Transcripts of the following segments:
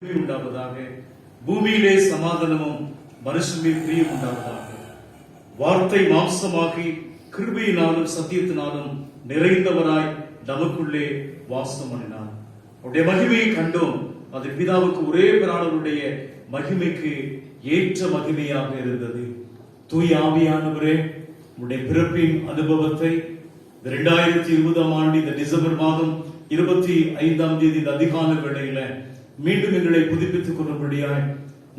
உண்டாவதாக. பூமியிலே சமாதானமும் மனுஷனில் பிரியம் உண்டாவதாக. வார்த்தை மாம்சமாகி கிருபையினாலும் சத்தியத்தினாலும் நிறைந்தவராய் நமக்குள்ளே வாசம் பண்ணினார். அவருடைய மகிமையை கண்டோம். அது பிதாவுக்கு ஒரே பிராணவருடைய மகிமைக்கு ஏற்ற மகிமையாக இருந்தது. தூய ஆவியானவரே, உடைய பிறப்பின் அனுபவத்தை 2020 ஆண்டு இந்த டிசம்பர் மாதம் 25ஆம் தேதி இந்த அதிகால வேளையில மீண்டும் எங்களை புதுப்பித்துக் கொள்ளும்படியாய்,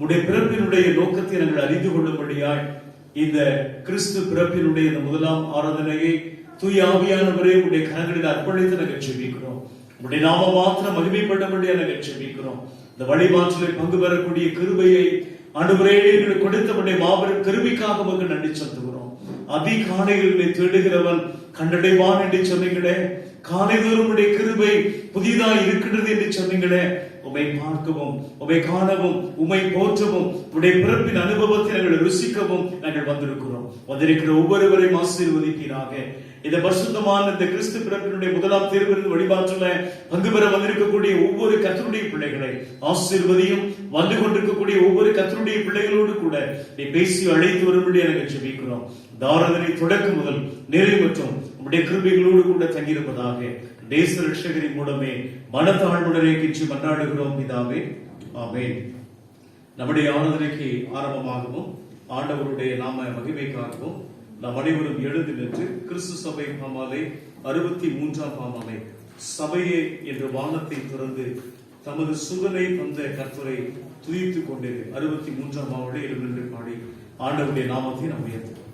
உடைய பிறப்பினுடைய நோக்கத்தை நாங்கள் அறிந்து கொள்ளும்படியாய், இந்த கிறிஸ்து பிறப்பினுடைய இந்த முதலாம் ஆராதனையை தூய ஆவியானவரே உடைய கரங்களில் அர்ப்பணித்து நாங்கள் ஜெபிக்கிறோம். உடைய நாம மாத்திரம் மகிமைப்படும்படியா நாங்கள் ஜெபிக்கிறோம். இந்த வழிமாற்றலை பங்கு பெறக்கூடிய கிருபையை ஆண்டவரே எங்களுக்கு கொடுத்தவருடைய மாபெரும் கிருபைக்காக உங்களுக்கு நன்றி செலுத்துகிறோம். அதிகாலைகளை தேடுகிறவன் கண்டடைவான் என்று சொன்னீங்களே, காலைதோறும் உடைய கிருபை புதிதாக இருக்கின்றது என்று சொன்னீங்களே, உமை பார்க்கவும் உமை காணவும் உமை போற்றவும் உடைய பிறப்பின் அனுபவத்தை நாங்கள் ருசிக்கவும் நாங்கள் வந்திருக்கிறோம். வந்திருக்கிற ஒவ்வொருவரையும் ஆசீர்வதிப்பீராக. இந்த பரிசுத்தமான இந்த கிறிஸ்து பிறப்பினுடைய முதலாம் திருவிருந்து வழிபாட்டுல பங்கு பெற வந்திருக்கக்கூடிய ஒவ்வொரு கர்த்தருடைய பிள்ளைகளை ஆசீர்வதியும். வந்து கொண்டிருக்கக்கூடிய ஒவ்வொரு கர்த்தருடைய பிள்ளைகளோடு கூட நீ பேசி அழைத்து வரும்படி நாங்கள் ஜெபிக்கிறோம். தாராதனை தொடக்கம் முதல் நிறைவு மற்றும் உடைய கிருபைகளோடு கூட தங்கியிருப்பதாக தேச ரட்சகரின் மூலமே மனத்தாழ்வுடனே கிச்சு மன்றாடுகிறோம் பிதாவே, ஆமென். நம்முடைய ஆராதனைக்கு ஆரம்பமாகவும் ஆண்டவருடைய நாம மகிமைக்காகவும் நாம் அனைவரும் எழுந்து நின்று கிறிஸ்து சபை பாமாலை 63ஆம் பாமாலை சபையே என்று வானத்தை திறந்து தமது சுகனை தந்த கர்த்தரை துதித்துக் கொண்டு 63ஆம் பாமாலை எழுந்து பாடி ஆண்டவருடைய நாமத்தை நாம் உயர்த்துவோம்.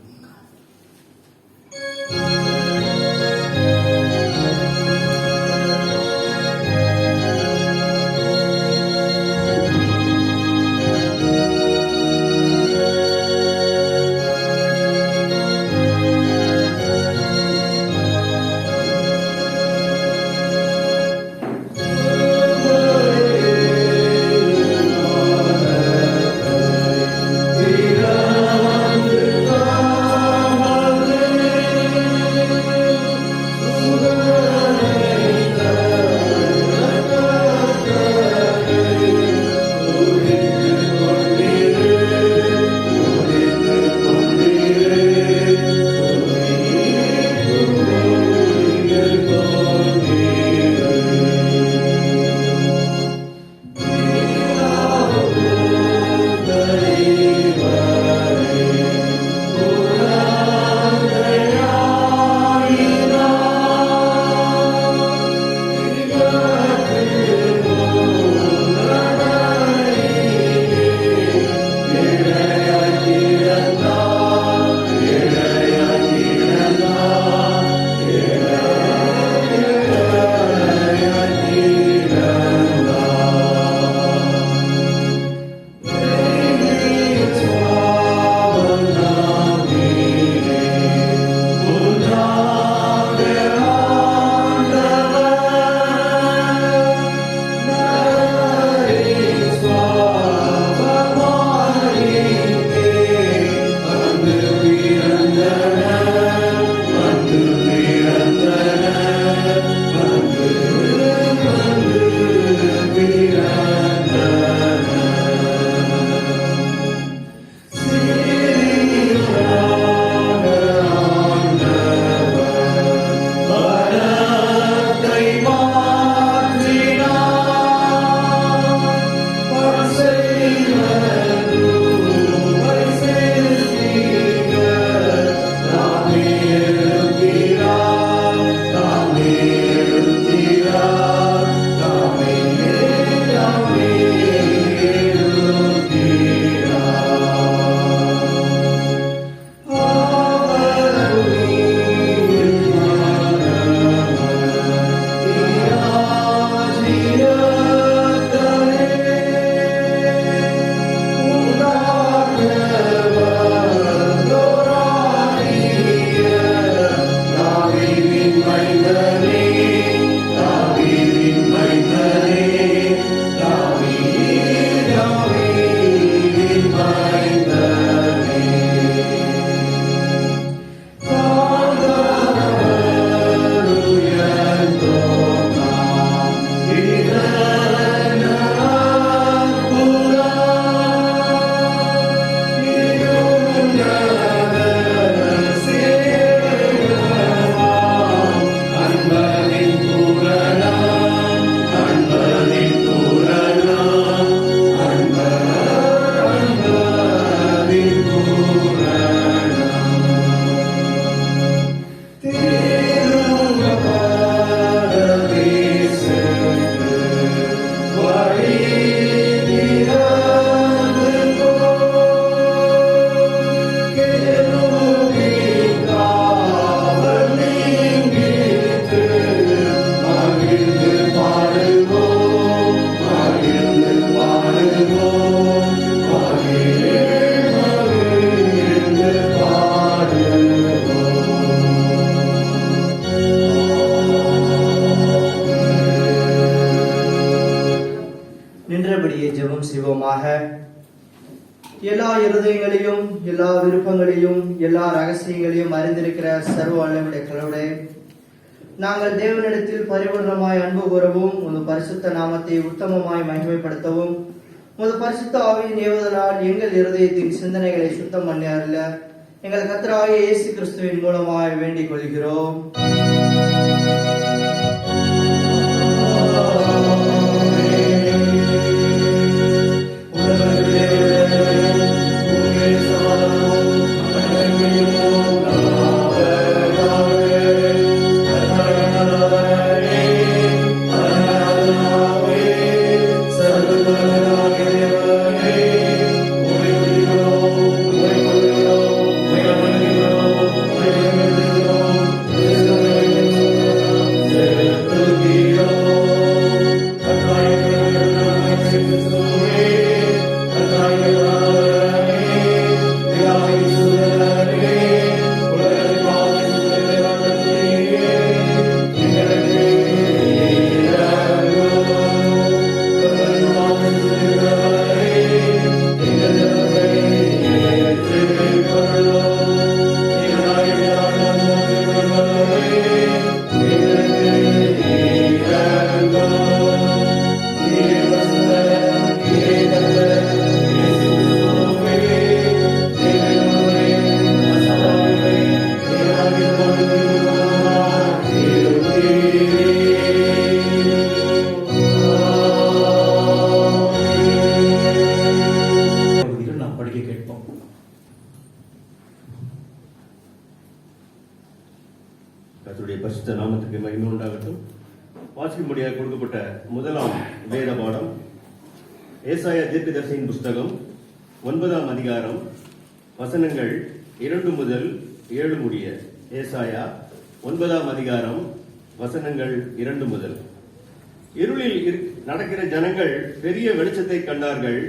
ஜெபம் செய்வோமாக. எல்லா இருதயங்களையும், எல்லா விருப்பங்களையும், எல்லா ரகசியங்களையும் அறிந்திருக்கிற சர்வ வல்லமையுடைய கடவுளே, நாங்கள் தேவனிடத்தில் பரிபூர்ணமாய் அன்பு கூறவும், உமது பரிசுத்த நாமத்தை உத்தமமாய் மகிமைப்படுத்தவும், உமது பரிசுத்த ஆவியின் ஏவுதலால் எங்கள் இருதயத்தின் சிந்தனைகளை சுத்தம் பண்ணி அருள எங்கள் கர்த்தராகிய இயேசு கிறிஸ்துவின் மூலமாய் வேண்டிக் கொள்கிறோம். கர்த்தருடைய பரிசுத்த நாமத்துக்கு மகிமை உண்டாகட்டும். வாசிக்கும்படியாக கொடுக்கப்பட்ட முதலாம் வேத பாடம் ஏசாயா தீர்க்கதரிசியின் புஸ்தகம் 9ஆம் அதிகாரம் வசனங்கள் 2 முதல் 7 முடிய. ஏசாயா 9ஆம் அதிகாரம் வசனங்கள் 2 முதல். இருளில் நடக்கிற ஜனங்கள் பெரிய வெளிச்சத்தை கண்டார்கள்.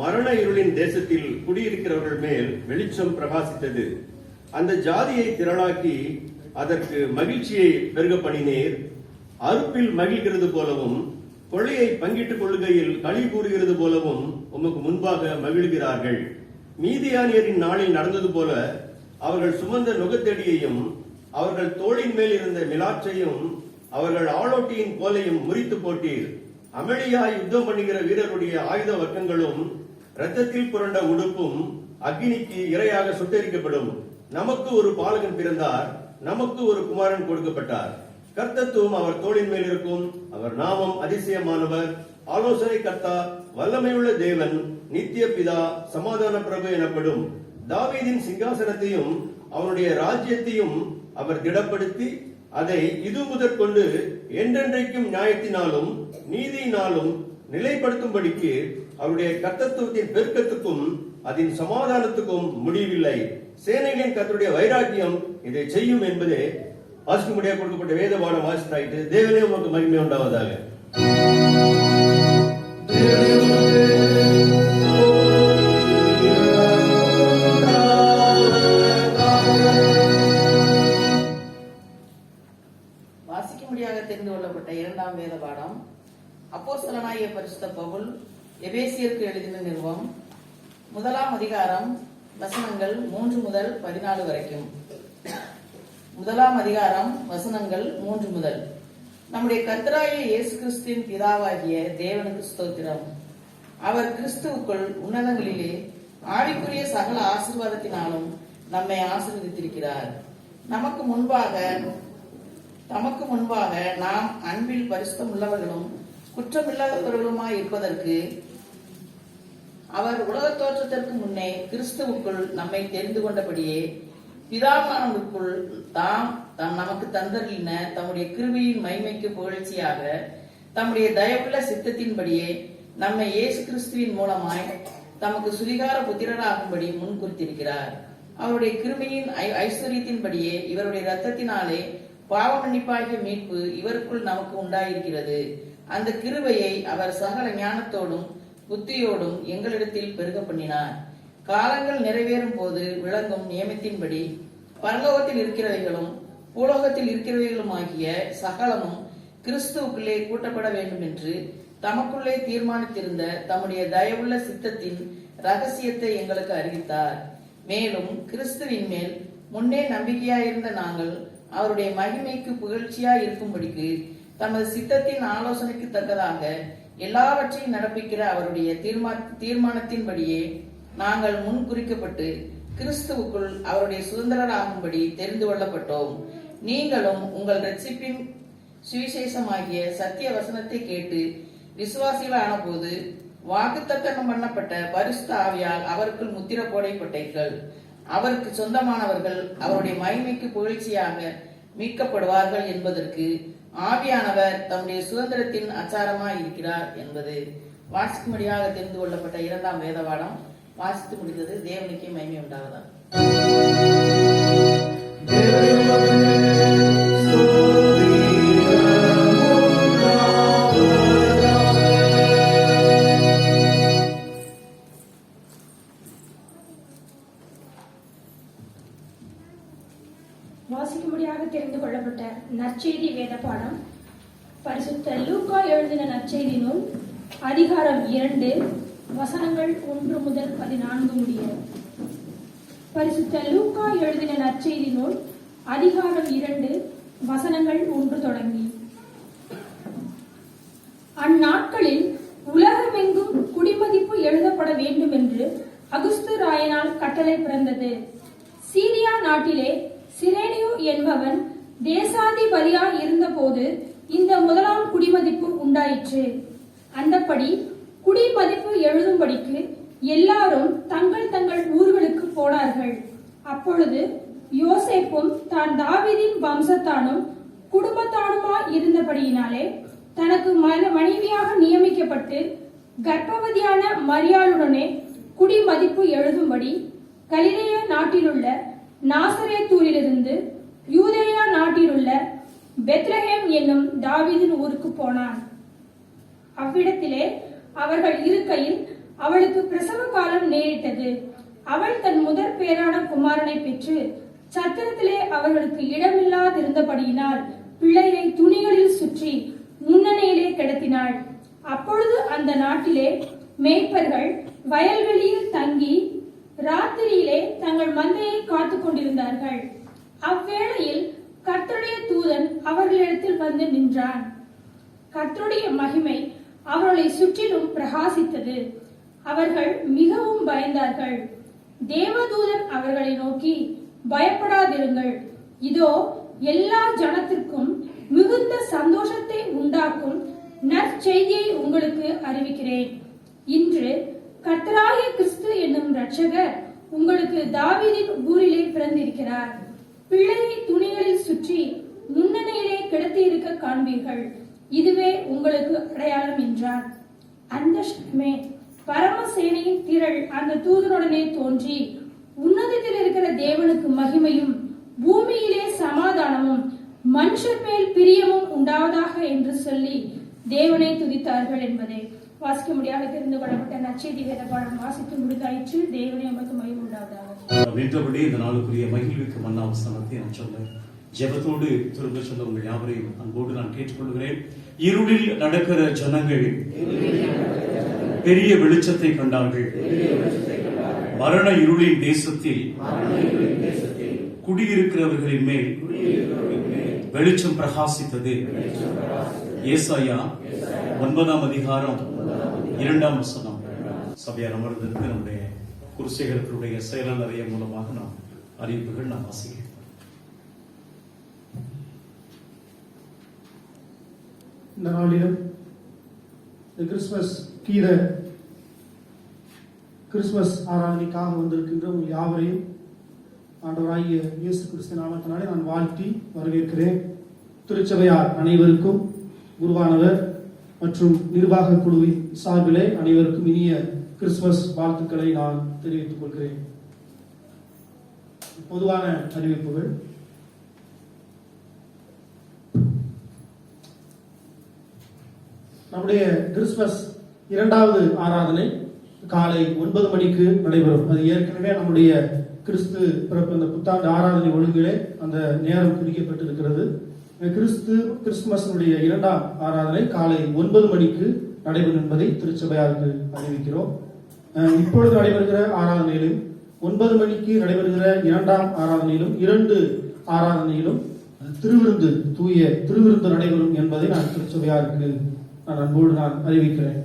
மரண இருளின் தேசத்தில் குடியிருக்கிறவர்கள் மேல் வெளிச்சம் பிரகாசித்தது. அந்த ஜாதியை திரளாக்கி அதற்கு மகிழ்ச்சியை பெருக பண்ணினேர். அறுப்பில் மகிழ்கிறது போலவும் கொள்ளையை பங்கிட்டுக் கொள்ளுகையில் களி கூறுகிறது போலவும் உமக்கு முன்பாக மகிழ்கிறார்கள். மீதியானியரின் நாளில் நடந்தது போல அவர்கள் சுமந்த நுகத்தடியையும் அவர்கள் தோளின் மேல் இருந்த மிலாற்றையும் அவர்கள் ஆளோட்டியின் கோலையும் முறித்து போட்டீர். அமளியாய் யுத்தம் பண்ணுகிற வீரருடைய ஆயுத வர்க்கங்களும் இரத்தத்தில் புரண்ட உடுப்பும் அக்னிக்கு இரையாக சுட்டெரிக்கப்படும். நமக்கு ஒரு பாலகன் பிறந்தார், நமக்கு ஒரு குமாரன் கொடுக்கப்பட்டார். கர்த்தத்துவம் அவர் தோளின் மேல் இருக்கும். அவர் நாமம் அதிசயமானவர், ஆலோசனை கர்த்தா, வல்லமையுள்ள தேவன், நித்திய பிதா, சமாதான பிரபு எனப்படும். தாவீதின் சிங்காசனத்தையும் அவனுடைய ராஜ்யத்தையும் அவர் திடப்படுத்தி அதை இது முதற்கொண்டு என்றென்றைக்கும் நியாயத்தினாலும் நீதியினாலும் நிலைப்படுத்தும்படிக்கு அவருடைய கர்த்தத்துவத்தின் பெருக்கத்துக்கும் அதன் சமாதானத்துக்கும் முடிவில்லை. சேனைகளின் கர்த்தருடைய வைராக்கியம் இதை செய்யும் என்பதே வாசிக்கும்படியாக கொடுக்கப்பட்ட வேத பாடம் வாசித்தாயிட்டு. தேவனே உமக்கு மகிமை உண்டாவதாக. வாசிக்கும்படியாக தெரிந்து கொள்ளப்பட்ட 2ஆம் வேத பாடம் அப்போஸ்தலனாகிய பரிசுத்த பவுல் எபேசியருக்கு எழுதின நிருபம் 1ஆம் அதிகாரம் வசனங்கள் 3 முதல் 14 வரைக்கும். 1ஆம் அதிகாரம் வசனங்கள் 3 முதல். நம்முடைய கர்த்தராகிய இயேசு கிறிஸ்துவின் பிதாவாகிய தேவனுக்கு ஸ்தோத்திரம். அவர் கிறிஸ்துவுக்குள் உன்னதங்களிலே ஆவிக்குரிய சகல ஆசீர்வாதத்தினாலும் நம்மை ஆசீர்வதித்திருக்கிறார். தமக்கு முன்பாக நாம் அன்பில் பரிசுத்தம் உள்ளவர்களும் குற்றமில்லாதவர்களுமாய் இருப்பதற்கு அவர் உலக தோற்றத்திற்கு முன்னே கிறிஸ்துவுக்குள் நம்மை தெரிந்து கொண்டபடியே பிதாவானவருக்குள் தாம் நமக்கு தந்தருளின தம்முடைய கிருபையின் மகிமைக்கு புகழ்ச்சியாக தம்முடைய தயவுள்ள சித்தத்தின்படியே நம்மை இயேசு கிறிஸ்துவின் மூலமாய் தமக்கு சுதிகார புத்திரராகும்படி முன்குறித்திருக்கிறார். அவருடைய கிருபையின் ஐஸ்வர்யத்தின்படியே இவருடைய இரத்தத்தினாலே பாவ மன்னிப்பாகிய மீட்பு இவருக்குள் நமக்கு உண்டாயிருக்கிறது. அந்த கிருபையை அவர் சகல ஞானத்தோடும் புத்தியோடும் எங்களிடத்தில் பெருக பண்ணினார். காலங்கள் நிறைவேறும் போது விளங்கும் நியமத்தின்படி பரலோகத்தில் இருக்கிறவைகளும் பூலோகத்தில் இருக்கிறவைகளும் ஆகிய சகலமும் கிறிஸ்துவுக்குள்ளே கூட்டப்பட வேண்டும் என்று தமக்குள்ளே தீர்மானித்திருந்த தம்முடைய தயவுள்ள சித்தத்தின் ரகசியத்தை எங்களுக்கு அறிவித்தார். மேலும் கிறிஸ்துவின் மேல் முன்னே நம்பிக்கையாயிருந்த நாங்கள் அவருடைய மகிமைக்கு புகழ்ச்சியாய் இருக்கும்படிக்கு தமது சித்தத்தின் ஆலோசனைக்கு தக்கதாக எல்லாவற்றையும் நடப்பிக்கிற அவருடைய தீர்மானத்தின்படியே நாங்கள் முன் குறிக்கப்பட்டு கிறிஸ்துவுக்குள் அவருடைய சுதந்திரராகும்படி தெரிந்து கொள்ளப்பட்டோம். நீங்களும் உங்கள் ரட்சிப்பின் சுவிசேஷமாகிய சத்திய வசனத்தை கேட்டு விசுவாசிகளான போது வாக்குத்தத்தம் பண்ணப்பட்ட பரிசுத்த ஆவியால் அவருக்குள் முத்திர போடப்பட்டீர்கள். அவருக்கு சொந்தமானவர்கள் அவருடைய மகிமைக்கு புகழ்ச்சியாக மீட்கப்படுவார்கள் என்பதற்கு ஆவியானவர் தம்முடைய சுதந்திரத்தின் அச்சாரமாய் இருக்கிறார் என்பது வாசிக்கும்படியாக தெரிந்து கொள்ளப்பட்ட 2ஆம் வேதபாடம் வாசித்து முடிந்தது. தேவனுக்கே மகிமை உண்டாவதாக. வாசிக்கும்படியாக தெரிந்து கொள்ளப்பட்ட நற்செய்தி வேத பாடம் பரிசுத்த லூக்கா எழுதின நற்செய்தி நூல் அதிகாரம் 2 வசனங்கள் 1 முதல் 14 முடிய. பரிசுத்த லூக்கா எழுதின நற்செய்தி நூல் அதிகாரம் 2 வசனங்கள் 1 தொடங்கி. அந்நாட்களில் உலகமெங்கும் குடிமதிப்பு எழுதப்பட வேண்டும் என்று அகுஸ்து ராயனால் கட்டளை பிறந்தது. சீரியா நாட்டிலே சிரேனியு என்பவன் தேசாதிபதியாய் இருந்தபோது இந்த முதலாம் குடிமதிப்பு உண்டாயிற்று. அந்தப்படி குடிமதிப்பு எழுதும்படிக்கு எல்லாரும் தங்கள் தங்கள் ஊர்களுக்கு போனார்கள். அப்பொழுது யோசேப்பும் தான் தாவீதின் வம்சத்தானும் குடும்பத்தானுமாய் இருந்தபடியினாலே தனக்கு மனைவியாக நியமிக்கப்பட்டு கர்ப்பவதியான மரியாளுடனே குடிமதிப்பு எழுதும்படி கலிலேயா நாட்டிலுள்ள நாசரேத்தூரிலிருந்து யூதேயா நாட்டிலுள்ள பெத்லஹேம் என்னும் தாவீதின் ஊருக்கு போனான். அவ்விடத்திலே அவர்கள் இருக்கையில் அவளுக்கு பிரசவ காலம் நேரிட்டது. அவள் தன் முதற் பேரான குமாரனை பெற்று சத்திரத்திலே அவர்களுக்கு இடமில்லாதிருந்தபடியினால் பிள்ளையை துணிகளில் சுற்றி முன்னணியிலே கிடத்தினாள். அப்பொழுது அந்த நாட்டிலே மேய்ப்பர்கள் வயல்வெளியில் தங்கி ராத்திரியிலே தங்கள் மந்தையை காத்துக் கொண்டிருந்தார்கள். அவ்வேளையில் கர்த்தருடைய தூதன் அவர்களிடத்தில் வந்து நின்றான். கர்த்தருடைய மகிமை அவர்களை சுற்றிலும் பிரகாசித்தது. அவர்கள் மிகவும் பயந்தார்கள். தேவதூதன் அவர்களை நோக்கி, பயப்படாதிருங்கள், இதோ எல்லா ஜனத்திற்கும் மிகுந்த சந்தோஷத்தை உண்டாக்கும் நற்செய்தியை உங்களுக்கு அறிவிக்கிறேன். இன்று கர்த்தராகிய கிறிஸ்து என்னும் இரட்சகர் உங்களுக்கு தாவீதின் ஊரிலே பிறந்திருக்கிறார். பிள்ளையை துணிகளில் சுற்றி முன்னணியிலே கிடத்தி இருக்க காண்பீர்கள். இதுவே உங்களுக்கு அடையாளம் என்றார். அந்த சமயமே பரமசேனையின் திரள் அந்த தூதனுடனே தோன்றி, உன்னதத்தில் இருக்கிற தேவனுக்கு மகிமையும் பூமியிலே சமாதானமும் மனுஷர் மேல் பிரியமும் உண்டாவதாக என்று சொல்லி தேவனை துதித்தார்கள் என்பதை வாசிக்க முடியாத தெரிந்து கொள்ளப்பட்ட நற்செய்தி வேத பாடம் வாசித்து முடிந்தாயிற்று. தேவனை நமக்கு மகிமை உண்டாவதாக. வென்றபடி இந்த நாளுக்குரிய மகிழ்வுக்கு மன்னாவசனத்தை நான் சொன்னேன். ஜெபத்தோடு திரும்ப சொல்ல உங்கள் யாவரையும் அன்போடு நான் கேட்டுக்கொள்கிறேன். இருளில் நடக்கிற ஜனங்கள் பெரிய வெளிச்சத்தை கண்டார்கள். மரண இருளின் தேசத்தில் குடியிருக்கிறவர்களின் மேல் வெளிச்சம் பிரகாசித்தது. ஏசாயா 9ஆம் அதிகாரம் 2ஆம் வசனம். சபையார் அமர்ந்திருக்கு நம்முடைய குருசேகரத்தினுடைய செயலாளரைய மூலமாக நாம் அறிவிப்புகள் நாம் வாசிக்கிறோம். இந்த நாளிலும் இந்த கிறிஸ்துமஸ் ஆராதனைக்காக வந்திருக்கின்ற உங்கள் யாவரையும் ஆண்டவராகிய இயேசு கிறிஸ்து நாமத்தினாலே நான் வாழ்த்தி வரவேற்கிறேன். திருச்சபையார் அனைவருக்கும் குருவானவர் மற்றும் நிர்வாக குழுவின் சார்பிலே அனைவருக்கும் இனிய கிறிஸ்துமஸ் வாழ்த்துக்களை நான் தெரிவித்துக் கொள்கிறேன். பொதுவான அறிவிப்புகள். நம்முடைய கிறிஸ்துமஸ் 2வது ஆராதனை காலை 9 மணிக்கு நடைபெறும். அது ஏற்கனவே நம்முடைய கிறிஸ்து பிறப்பு இந்த புத்தாண்டு ஆராதனை ஒழுங்கிலே அந்த நேரம் குறிக்கப்பட்டிருக்கிறது. கிறிஸ்துமஸினுடைய 2ஆம் ஆராதனை காலை 9 மணிக்கு நடைபெறும் என்பதை திருச்சபையாருக்கு அறிவிக்கிறோம். இப்பொழுது நடைபெறுகிற ஆராதனையிலும் 9 மணிக்கு நடைபெறுகிற 2ஆம் ஆராதனையிலும் 2 ஆராதனையிலும் திருவிருந்து, தூய திருவிருந்து நடைபெறும் என்பதை நான் திருச்சபையாருக்கு அன்போடு அறிவிக்கிறேன்.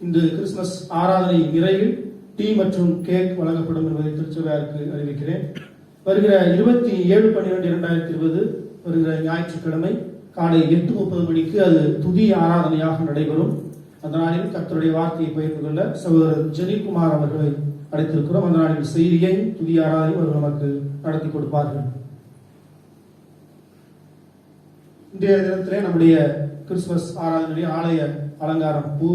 இந்த கிறிஸ்துமஸ் ஆராதனை நிறைவில் டீ மற்றும் கேக் வழங்கப்படும் என்பதை திருச்சபையாருக்கு அறிவிக்கிறேன். வருகிற 27/12/2020 வருகிற ஞாயிற்றுக்கிழமை காலை 8:30 மணிக்கு அது துதி ஆராதனையாக நடைபெறும். அந்த நாளில் கர்த்தருடைய வார்த்தையை பகிர்ந்து கொள்ள சகோதரர் ஜெனிகுமார் அவர்களை அழைத்திருக்கிறோம். அந்த நாளில் செய்தியை, துதி ஆராதனை அவர்கள் நமக்கு நடத்தி கொடுப்பார்கள். இன்றைய தினத்திலே நம்முடைய கிறிஸ்துமஸ் ஆராதனை ஆலய அலங்காரம், பூ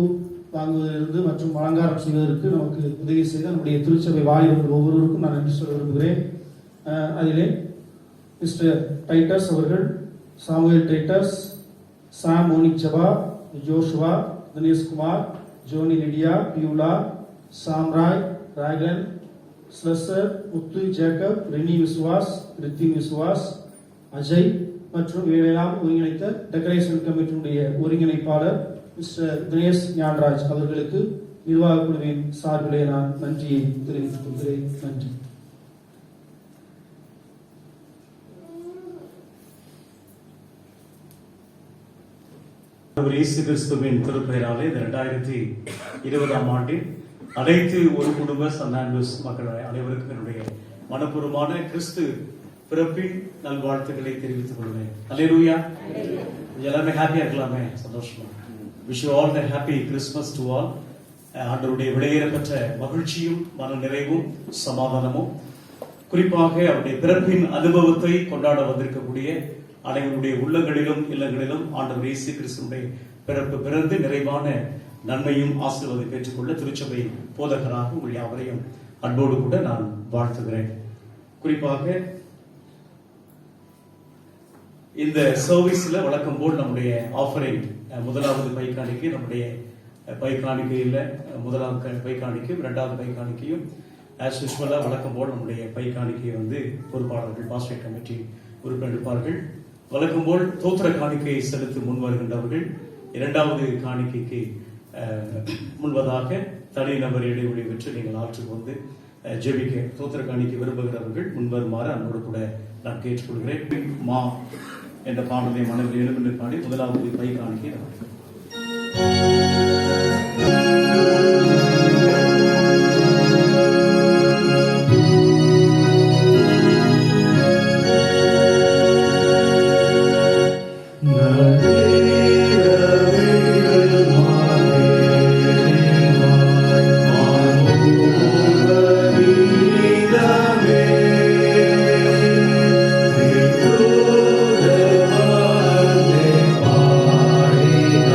வாங்குவதிலிருந்து மற்றும் அலங்காரம் செய்வதற்கு நமக்கு உதவி செய்த நம்முடைய திருச்சபை வாலிபர்கள் ஒவ்வொருவருக்கும் நான் நன்றி சொல்ல விரும்புகிறேன். அதிலே மிஸ்டர் டைட்டஸ் அவர்கள், Samuel Titus, Sam Monique Jeba, Joshua, Dineshkumar, Johnny Lydia, Beulah, Samroy, Ragan, ஸ்லெசர், முத்து, ஜேக்கப், ரெனி விசுவாஸ், ரித்தின் விசுவாஸ், அஜய் மற்றும் இவையெல்லாம் ஒருங்கிணைத்த டெக்கரேஷன் கமிட்டியுடைய ஒருங்கிணைப்பாளர் மிஸ்டர் தினேஷ் ஞான்ராஜ் அவர்களுக்கு நிர்வாக குழுவின் சார்பிலே நான் நன்றியை தெரிவித்துக் கொள்கிறேன். நன்றி. இயேசு கிறிஸ்துவின் திருப்பெயராலே இந்த 2020ஆம் ஆண்டின் அனைத்து ஒரு குடும்ப சன் ஆண்ட்ரூஸ் மக்கள் அனைவருக்கும் என்னுடைய மனப்பூர்வமான கிறிஸ்து பிறப்பின் நல்வாழ்த்துக்களை தெரிவித்துக் கொள்வேன். அல்லேலூயா. எல்லாமே ஹாப்பியா இருக்கலாமே, சந்தோஷமா. Wish you all the happy Christmas to all. ஆண்டவருடைய விலையேறப்பெற்ற மகிழ்ச்சியும் மன நிறைவும் சமாதானமும், குறிப்பாக அவருடைய பிறப்பின் அனுபவத்தை கொண்டாட வந்திருக்கக்கூடிய அனைவருடைய உள்ளங்களிலும் இல்லங்களிலும் ஆண்டவர் இயேசு கிறிஸ்துவினுடைய பிறப்பு பிறந்து நிறைவான நன்மையும் ஆசீர்வாதத்தை பெற்றுக்கொள்ள திருச்சபை போதகராக உங்கள் யாவரையும் அன்போடு கூட நான் வாழ்த்துகிறேன். குறிப்பாக இந்த சர்வீஸ்ல வழக்கம் போல் நம்முடைய ஆஃபரிங் முதலாவது பைக்காணிக்கை, நம்முடைய பைக்காணிக்கையில் முதலாவது பைக்காணிக்கையும் 2வது பைக்காணிக்கையும் ஆஸ் யூஸ்வலா வழக்கம் போல் நம்முடைய பைக்காணிக்கையை பொறுப்பாளர்கள், பாஸ்டர் கமிட்டி உறுப்பினர் இருப்பார்கள். வழக்கம் போல் தோத்திர காணிக்கையை செலுத்தி முன் வருகின்றவர்கள் 2வது காணிக்கைக்கு முன்பதாக தனிநபர் இடைவெளி பெற்று நீங்கள் ஆற்றுக்கு வந்து ஜெபிக்க தோத்திர காணிக்கை விரும்புகிறவர்கள் முன்வருமாறு அன்போடு கூட நான் கேட்டுக்கொள்கிறேன். மா என்ற பாடலை மனதில் எழுந்து பாடி முதலாவது பை காணிக்கை Hare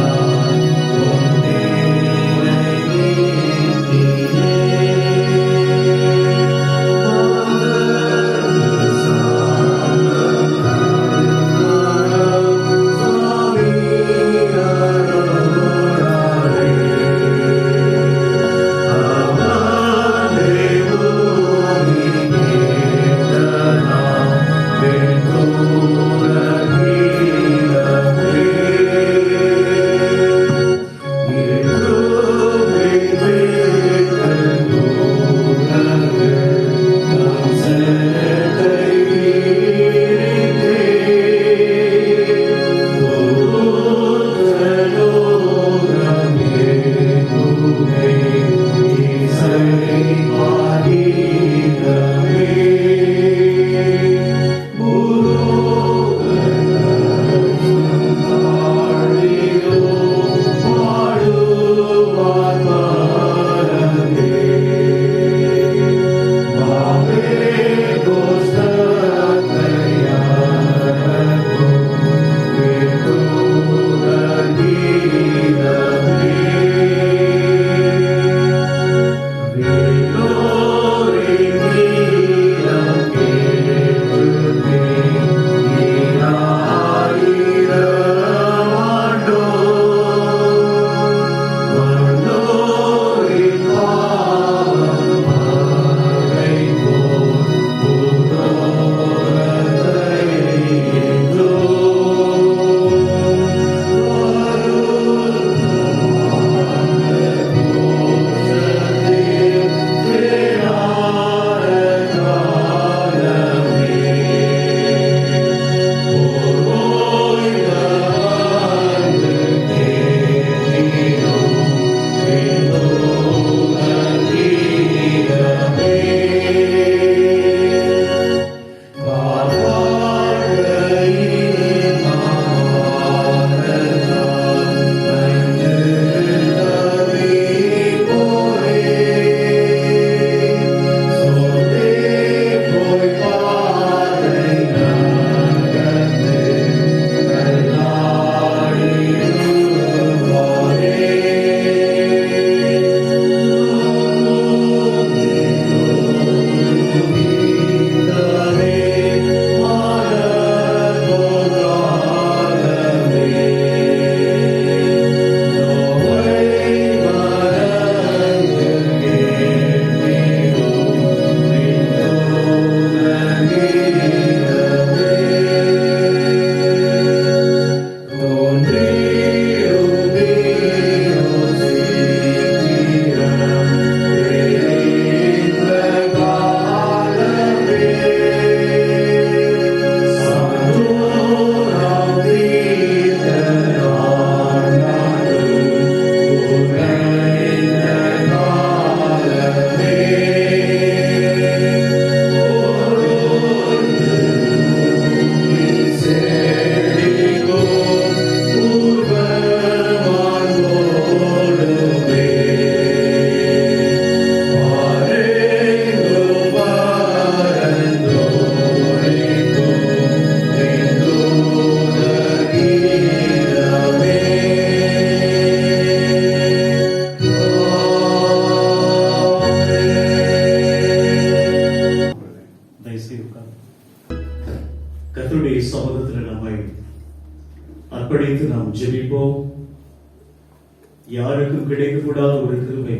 யாருக்கும் கிடைக்கக்கூடாத ஒரு கிருபை.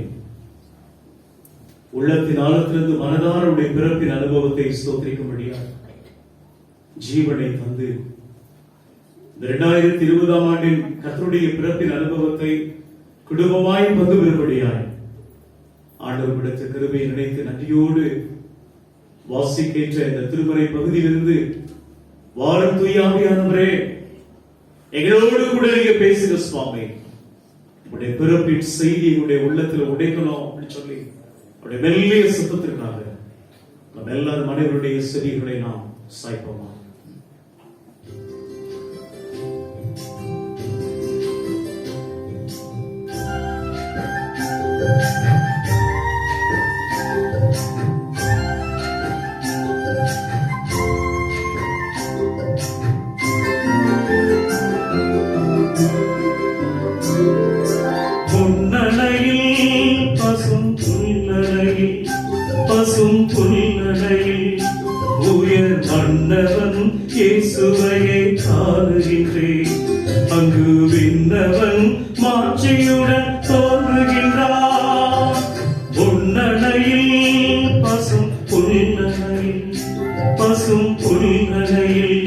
உள்ளத்தின் ஆழத்திலிருந்து மனதாருடைய பிறப்பின் அனுபவத்தை ஸ்தோத்திரிக்கும்படியாக ஜீவனை தந்து 2020 ஆண்டின் கர்த்தருடைய பிறப்பின் அனுபவத்தை குடும்பமாய் பங்கு பெறும்படியாய் ஆண்டவர் விடுத்த கிருபையை நினைத்து நன்றியோடு வாசிக்கின்ற இந்த திருமறை பகுதியிலிருந்து வாழும் தூயாவியானவரே, எங்களோடு கூட நீங்க பேசுங்க சுவாமி. உடைய பிறப்பின் செய்தி எங்களுடைய உள்ளத்தில் உடைக்கணும் அப்படின்னு சொல்லி அவருடைய மெல்லிய சுத்தத்திற்காக நம்ம எல்லாரும் அனைவருடைய செவிகளை நாம் சாய்ப்போமா. பசும் புல்லறையில் உயர் மன்னவன் இயேசுவையை காணுகின்றேன். அங்கு விண்ணவன் மாட்சியுடன் தோன்றுகின்றான். பொன்னணையில் பசும் புல்லறையில்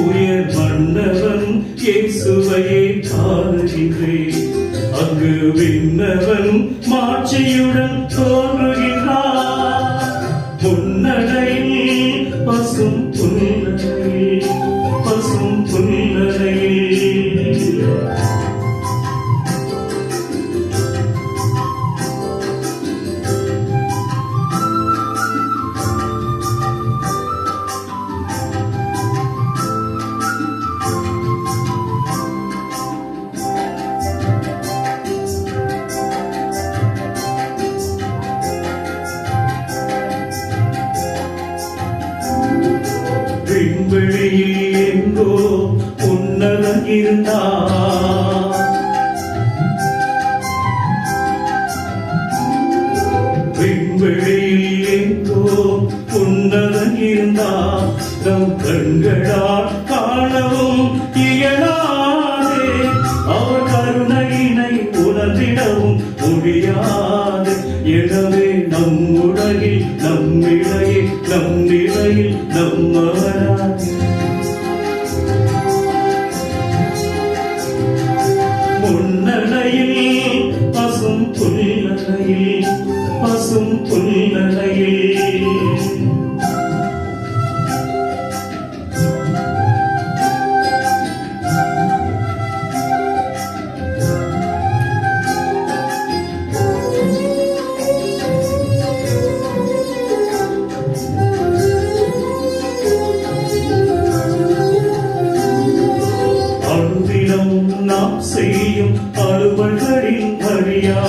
உயர் மன்னவன் இயேசுவையை காணுகின்றேன். அங்கு விண்ணவன் மாட்சியுடன் தோன்றுகின்றான். பொன்னடையில் பசும் புல்லறையில் விண்வெளியில் எங்கோ உன்னதன் இருந்தார். விண்வெளியில் எங்கோ உன்னதன் இருந்தார். நம் கண்களால் காணவும் இயலாதே. அவர் கருணையினை உணர்ந்திடவும் முடியாது. எனவே நம் உலகில் நம்மிடையில் நம்மவராய் முன்னடையில் பசும் புல்லறையில் நாம் செய்யும் அலுவல்களின் வழியா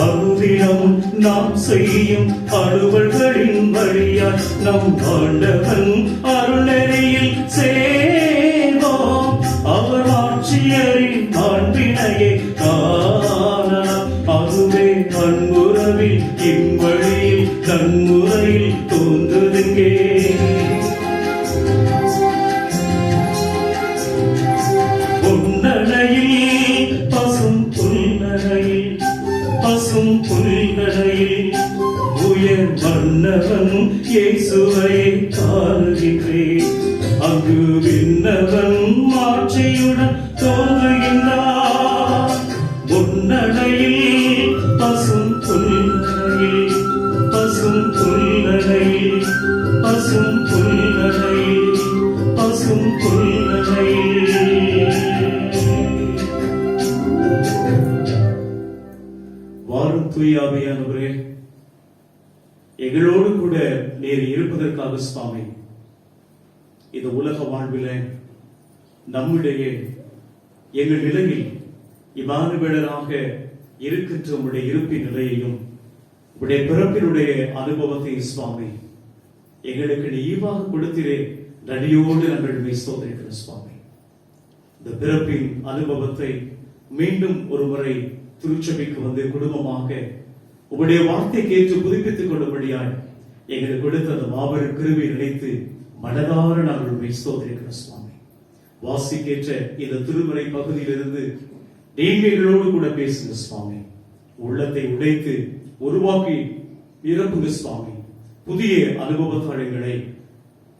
அருதினம் நாம் செய்யும் அலுவல்களின் வழியா நம் ஆண்டவன் அருளறியில் சேவோம். அவர் ஆட்சியரின் மாண்பினையே காணலாம். அதுவே அன்புறவில் இவ்வழியில் தன்முறையில் தோன்றுதுங்கே. பொன்னடையில் பசும் புல்லறையில் உயர் மன்னவன் இயேசுவை காணுகின்றேன். அங்கு விண்ணவன் மாட்சியுடன் தோன்றுகின்றான். பொன்னடையில் பசும் புல்லறையில் வாரும் தூயாவியானவரே, எங்களோடு கூட நீர் இருப்பதற்காக சுவாமி. இந்த உலக வாழ்விலே நம்மிடையே எங்கள் நிலையில் இமானுவேலராக இருக்கின்ற உடைய இருப்பின் நிலையையும் உடைய பிறப்பினுடைய அனுபவத்தை சுவாமி எங்களுக்கு நீ ஈவாக கொடுத்திரே. நடியோடு நாங்கள் ஸ்தோத்திரிக்கிற சுவாமி. இந்த பிறப்பின் அனுபவத்தை மீண்டும் ஒரு முறை திருச்சபைக்கு வந்து குடும்பமாக உங்களுடைய வார்த்தைக்கு ஏற்று புதுப்பித்துக் கொள்ளும்படியாய் எங்களுக்கு கொடுத்த அந்த மாபெரும் கிருபையை நினைத்து மனதார நாங்கள் ஸ்தோத்திரிக்கிற சுவாமி. வாசிக்கேற்ற இந்த திருமறை பகுதியிலிருந்து நீங்க எங்களோடு கூட பேசுங்க சுவாமி. உள்ளத்தை உடைத்து உருவாக்கி நிரப்புங்க சுவாமி. புதிய அனுபவத்தாளங்களை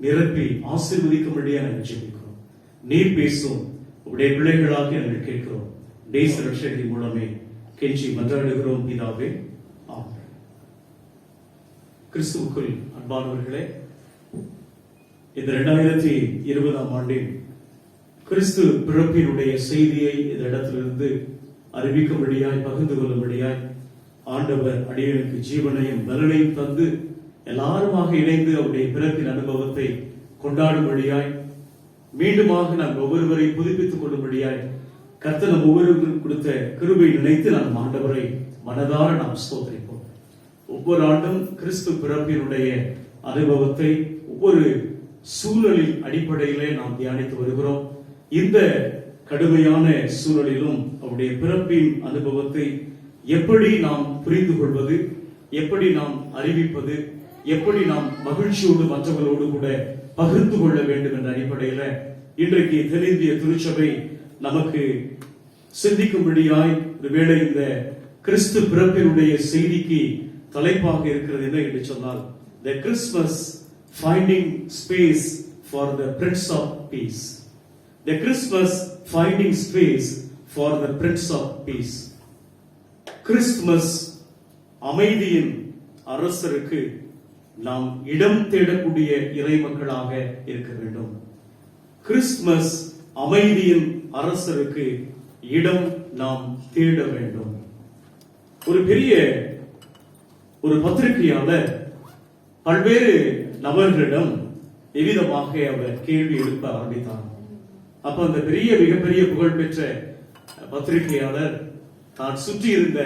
நிரப்பி ஆசீர்வதிக்கும்படியா நாங்கள் ஜெபிக்கிறோம். நீர் பேசும் உடைய பிள்ளைகளாக நாங்கள் கேட்கிறோம். தேச ரட்சகரின் மூலமே கெஞ்சி மன்றாடுகிறோம் பிதாவே, ஆமென். கிறிஸ்துவுக்குள் அன்பானவர்களே, இந்த 2020ஆம் ஆண்டின் கிறிஸ்து பிறப்பினுடைய செய்தியை இந்த இடத்திலிருந்து அறிவிக்கும்படியாய் பகிர்ந்து கொள்ளும்படியாய் ஆண்டவர் அடியனுக்கு ஜீவனையும் பலனையும் தந்து எல்லாருமாக இணைந்து அவருடைய பிறப்பின் அனுபவத்தை கொண்டாடும்படியாய் மீண்டுமாக நாம் ஒவ்வொருவரை புதுப்பித்துக் கொள்ளும்படியாய் கர்த்தர் நம் ஒவ்வொருவரும் கொடுத்த கிருபை நினைத்து நாம் ஆண்டவரை மனதார நாம் ஸ்தோத்திரிப்போம். ஒவ்வொரு ஆண்டும் கிறிஸ்து பிறப்பினுடைய அனுபவத்தை ஒவ்வொரு சூழலின் அடிப்படையிலே நாம் தியானித்து வருகிறோம். இந்த கடுமையான சூழலிலும் அவருடைய பிறப்பின் அனுபவத்தை எப்படி நாம் புரிந்து கொள்வது, எப்படி நாம் அறிவிப்பது, எப்படி நாம் மகிழ்ச்சியோடு மற்றவர்களோடு கூட பகிர்ந்து கொள்ள வேண்டும் என்ற அடிப்படையில இன்றைக்கு தென்னிந்திய திருச்சபை நமக்கு சிந்திக்கும்படியாய் ஒருவேளை இந்த கிறிஸ்து பிறப்பினுடைய செய்திக்கு தலைப்பாக இருக்கிறது என்ன என்று சொன்னால், the Christmas finding space for the Prince of Peace. The Christmas finding space for the Prince of Peace. Christmas அமைதியின் அரசருக்கு நாம் இடம் தேடக்கூடிய இறை மக்களாக இருக்க வேண்டும். கிறிஸ்துமஸ் அமைதியின் அரசருக்கு இடம் நாம் தேட வேண்டும். ஒரு பெரிய ஒரு பத்திரிகையாளர் பல்வேறு நபர்களிடம் எவ்விதமாக அவர் கேள்வி எழுப்ப ஆரம்பித்தார். அப்ப அந்த மிகப்பெரிய புகழ்பெற்ற பத்திரிகையாளர் தான் சுற்றி இருந்த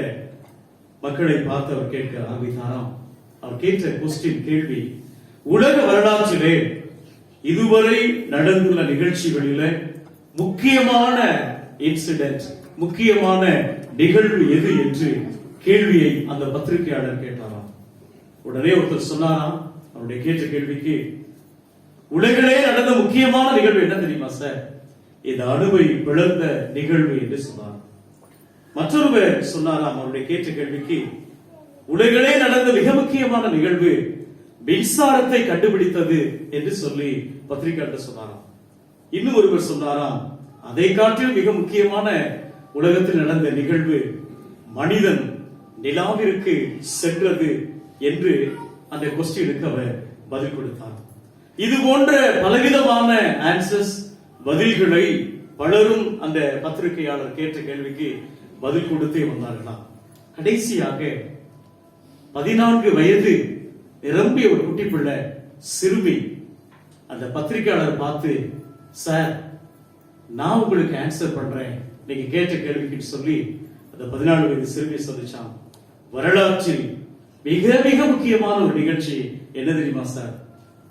மக்களை பார்த்து அவர் கேட்க ஆரம்பித்தாராம். அவர் கேட்ட கேள்வி, உலக வரலாற்றிலே இதுவரை நடந்துள்ள நிகழ்ச்சிகளில முக்கியமான இன்சிடென்ட், முக்கியமான நிகழ்வு எது என்று கேள்வியை அந்த பத்திரிகையாளர் கேட்டாராம். உடனே ஒருத்தர் சொன்னாராம் அவருடைய கேட்ட கேள்விக்கு, உலகிலே நடந்த முக்கியமான நிகழ்வு என்ன தெரியுமா சார்? இந்த அணுவை பிளந்த நிகழ்வு என்று சொன்னார். மற்றொருவர் சொன்னாராம் அவருடைய கேட்ட கேள்விக்கு, உலகிலே நடந்த மிக முக்கியமான நிகழ்வு மின்சாரத்தை கண்டுபிடித்தது என்று சொல்லி பத்திரிகையாளர் சொன்னாராம். இன்னும் ஒருவர் சொன்னாராம், அதை காட்டிலும் மிக முக்கியமான உலகத்தில் நடந்த நிகழ்வு மனிதன் நிலாவிற்கு சென்றது என்று அந்த கொஸ்டினுக்கு அவர் பதில் கொடுத்தார். இது போன்ற பலவிதமான ஆன்சர்ஸ், பதில்களை பலரும் அந்த பத்திரிகையாளர் கேட்ட கேள்விக்கு பதில் கொடுத்தே வந்தார்களாம். கடைசியாக 14 வயது நிரம்பிய ஒரு குட்டி பிள்ளை சிறுமி அந்த பத்திரிகையாளர் பார்த்து, சார் நான் உங்களுக்கு ஆன்சர் பண்றேன் நீங்க கேட்ட கேள்விக்கு சொல்லி அந்த 14 வயது சிறுமி சொல்லிச்சான், வரலாற்றில் மிக மிக முக்கியமான ஒரு நிகழ்ச்சி என்ன தெரியுமா சார்?